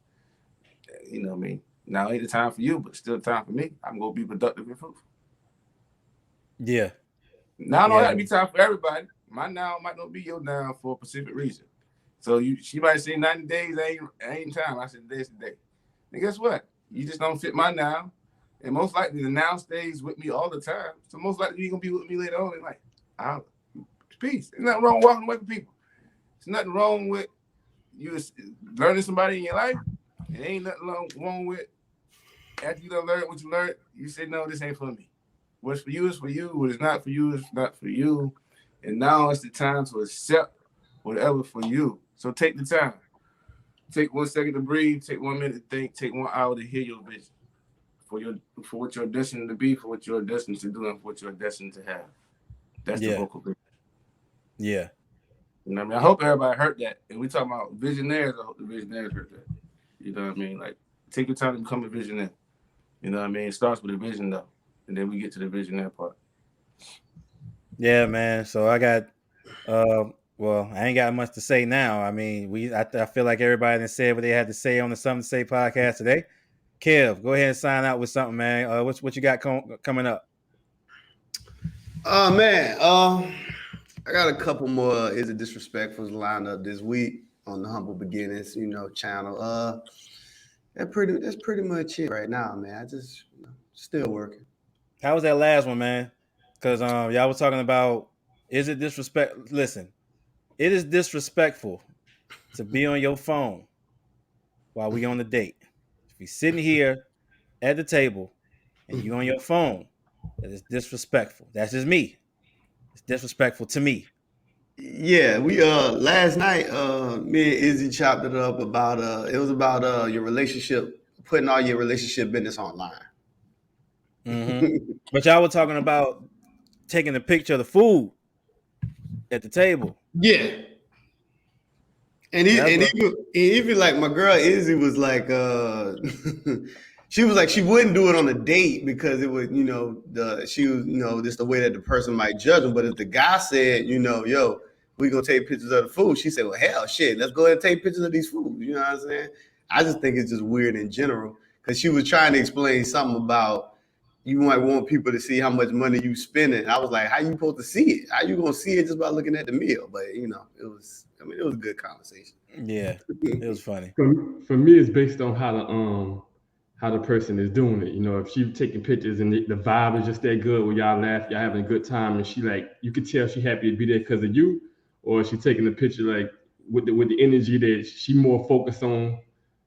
you know what I mean. Now ain't the time for you, but still time for me. I'm gonna be productive and fruitful.
Yeah.
Now don't have to be time for everybody. My now might not be your now for a specific reason. So she might say 90 days ain't time. I said today's the day. And guess what? You just don't fit my now. And most likely the now stays with me all the time. So most likely you're gonna be with me later on in life. Peace. There's nothing wrong with walking away from people. There's nothing wrong with you learning somebody in your life. It ain't nothing wrong with after you done learn what you learned, you say, no, this ain't for me. What's for you is for you. What is not for you is not for you. And now it's the time to accept whatever for you. So take the time. Take 1 second to breathe. Take 1 minute to think. Take 1 hour to hear your vision for what you're destined to be, for what you're destined to do, and for what you're destined to have. That's the vocal vision.
Yeah.
You know what I mean? I hope everybody heard that. And we talking about visionaries. I hope the visionaries heard that. You know what I mean? Like, take your time to become a visionary. You know what I mean? It starts with a vision, though. And then we get to the visionary part.
Yeah, man. So I got, well, I ain't got much to say now. I mean, I feel like everybody done said what they had to say on the Something to Say podcast today. Kev, go ahead and sign out with something, man. What you got coming up?
Man, I got a couple more Is It Disrespectful lined up this week on the Humble Beginnings, channel. That's pretty much it right now, man. I just still working.
How was that last one, man? Because y'all was talking about, is it disrespect? Listen, it is disrespectful to be on your phone while we on the date. If you're sitting here at the table and you on your phone, that is disrespectful. That's just me. It's disrespectful to me.
Yeah, we last night me and Izzy chopped it up about it was about your relationship, putting all your relationship business online.
Mm-hmm. But y'all were talking about taking a picture of the food at the table.
Yeah. And even like my girl Izzy was like she was like she wouldn't do it on a date because it would, she was, just the way that the person might judge them. But if the guy said, yo, we gonna take pictures of the food, she said, well, hell shit, let's go ahead and take pictures of these foods. You know what I'm saying? I just think it's just weird in general because she was trying to explain something about you might want people to see how much money you spending. I was like, how you supposed to see it? How you gonna see it just by looking at the meal? But it was a good conversation.
Yeah, it was funny.
For me, it's based on how the person is doing it. If she's taking pictures and the vibe is just that good where y'all laugh, y'all having a good time, and she you could tell she happy to be there because of you, or she taking the picture like with the energy that she more focused on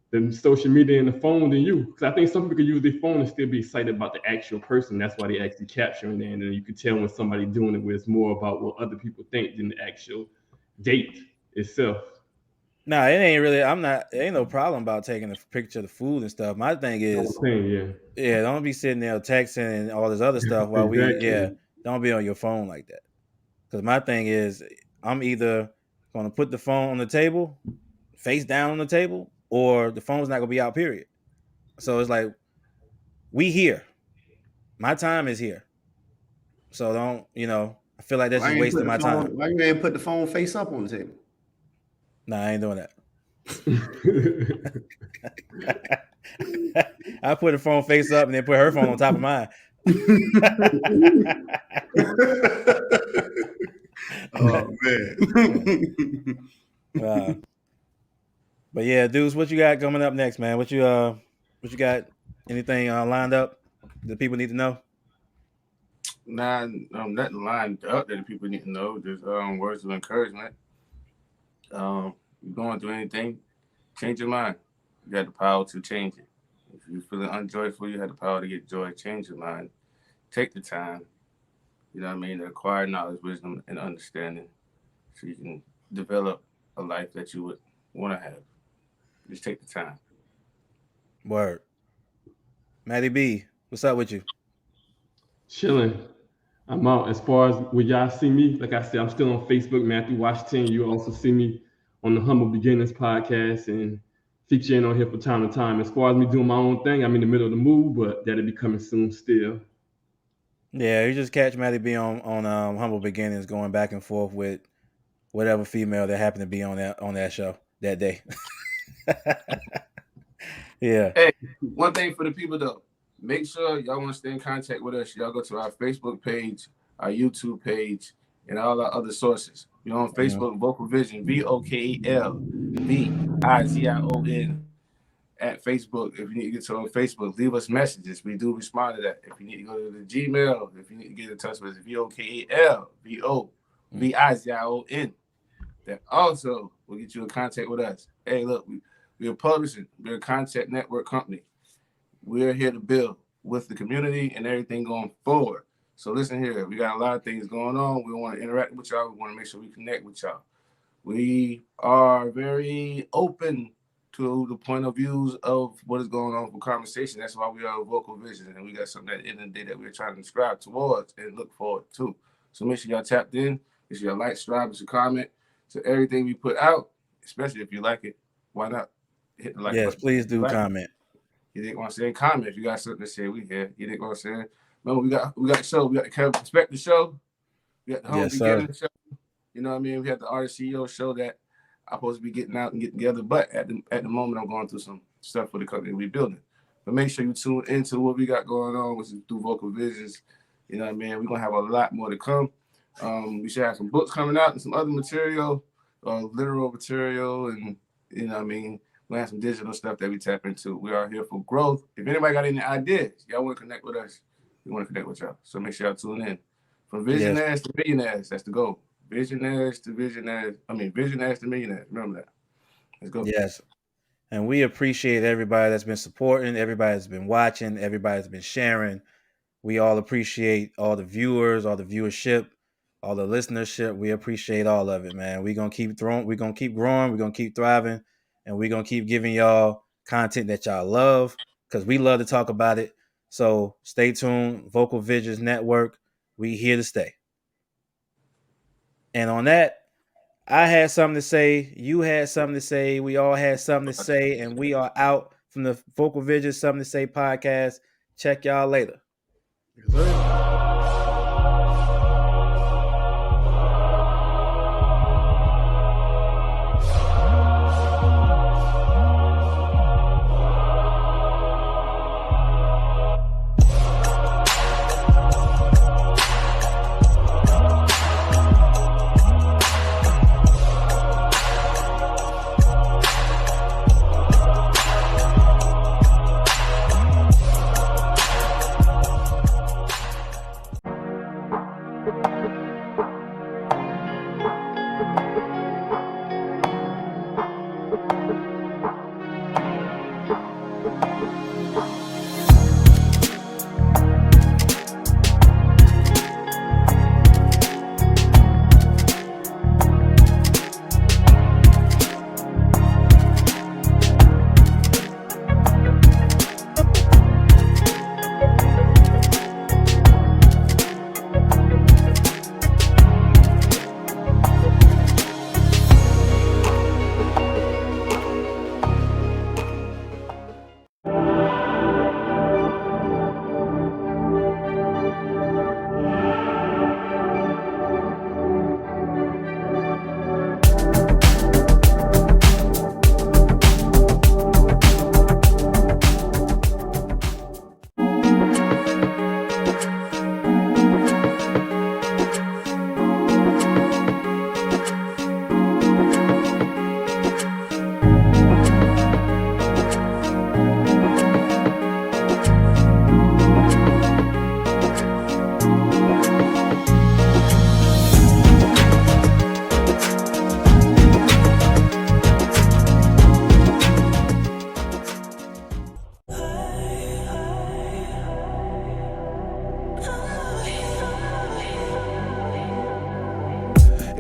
the social media and the phone than you. Because I think some people can use their phone and still be excited about the actual person. That's why they actually capturing it. And then you can tell when somebody doing it where it's more about what other people think than the actual date itself.
No, it ain't really. It ain't no problem about taking a picture of the food and stuff. My thing is, don't be sitting there texting and all this other stuff while don't be on your phone like that. Because my thing is, I'm either going to put the phone on the table, face down on the table, or the phone's not going to be out, period. So it's like, we here. My time is here. So don't, I feel like that's just wasting my time.
Why you ain't put the phone face up on the table?
Nah, I ain't doing that. I put the phone face up and then put her phone on top of mine. Oh,
man.
But But yeah, Deuce, what you got coming up next, man? What you got? Anything lined up that people need to know?
Nah, nothing lined up that the people need to know. Just words of encouragement. You're going through anything, change your mind. You have the power to change it. If you're feeling unjoyful, you have the power to get joy. Change your mind. Take the time, you know what I mean, to acquire knowledge, wisdom, and understanding so you can develop a life that you would want to have. Just take the time.
Word. Matty B, what's up with you?
Chilling. I'm out. As far as where y'all see me, like I said, I'm still on Facebook, Matthew Washington. You also see me on the Humble Beginnings podcast and featuring on here from time to time. As far as me doing my own thing, I'm in the middle of the move, but that'll be coming soon still.
Yeah, you just catch Matty B on Humble Beginnings going back and forth with whatever female that happened to be on that show that day. Yeah.
Hey, one thing for the people though, make sure y'all want to stay in contact with us. Y'all go to our Facebook page, our YouTube page, and all our other sources. You're on Facebook, Vocal Vision, VOKALVIZION at Facebook. If you need to get to on Facebook, leave us messages. We do respond to that. If you need to go to the Gmail, if you need to get in touch with us, VOKALVOVIZION. That also will get you in contact with us. Hey, look, we're publishing. We're a content network company. We're here to build with the community and everything going forward. So listen here, we got a lot of things going on. We want to interact with y'all. We want to make sure we connect with y'all. We are very open to the point of views of what is going on for conversation. That's why we are Vocal Vision, and we got something at the end of the day that we're trying to subscribe towards and look forward to. So make sure y'all tapped in. Make sure y'all like, subscribe, and comment to everything we put out, especially if you like it. Why not hit the like button?
Yes, please do comment.
You didn't want to say comment. If you got something to say, we here. You didn't want to say. Remember, we got the show. We got the Kevin Perspective show. We got the Home Beginning show. You know what I mean? We had the Artist CEO show that I'm supposed to be getting out and getting together. But at the moment, I'm going through some stuff for the company we're building. But make sure you tune into what we got going on, which is through Vocal Visions. You know what I mean? We're going to have a lot more to come. We should have some books coming out and some other material, literal material, and, you know what I mean? We have some digital stuff that we tap into. We are here for growth. If anybody got any ideas, y'all want to connect with us, we want to connect with y'all. So make sure y'all tune in. From visionaries to millionaires, that's the goal. Visionaries to millionaires. Remember that. Let's go.
Yes. And we appreciate everybody that's been supporting, everybody that's been watching, everybody that's been sharing. We all appreciate all the viewers, all the viewership, all the listenership. We appreciate all of it, man. We're going to keep growing. We're going to keep thriving. And we're going to keep giving y'all content that y'all love because we love to talk about it. So stay tuned. Vocal Visions Network. We here to stay. And on that, I had something to say. You had something to say. We all had something to say. And we are out from the Vocal Visions Something to Say podcast. Check y'all later.
Yes, sir.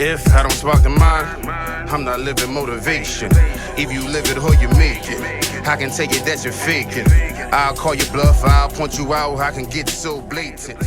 If I don't spark the mind, I'm not living motivation. If you live it or you make it, I can take it that you're faking. I'll call you bluff, I'll point you out, I can get so blatant.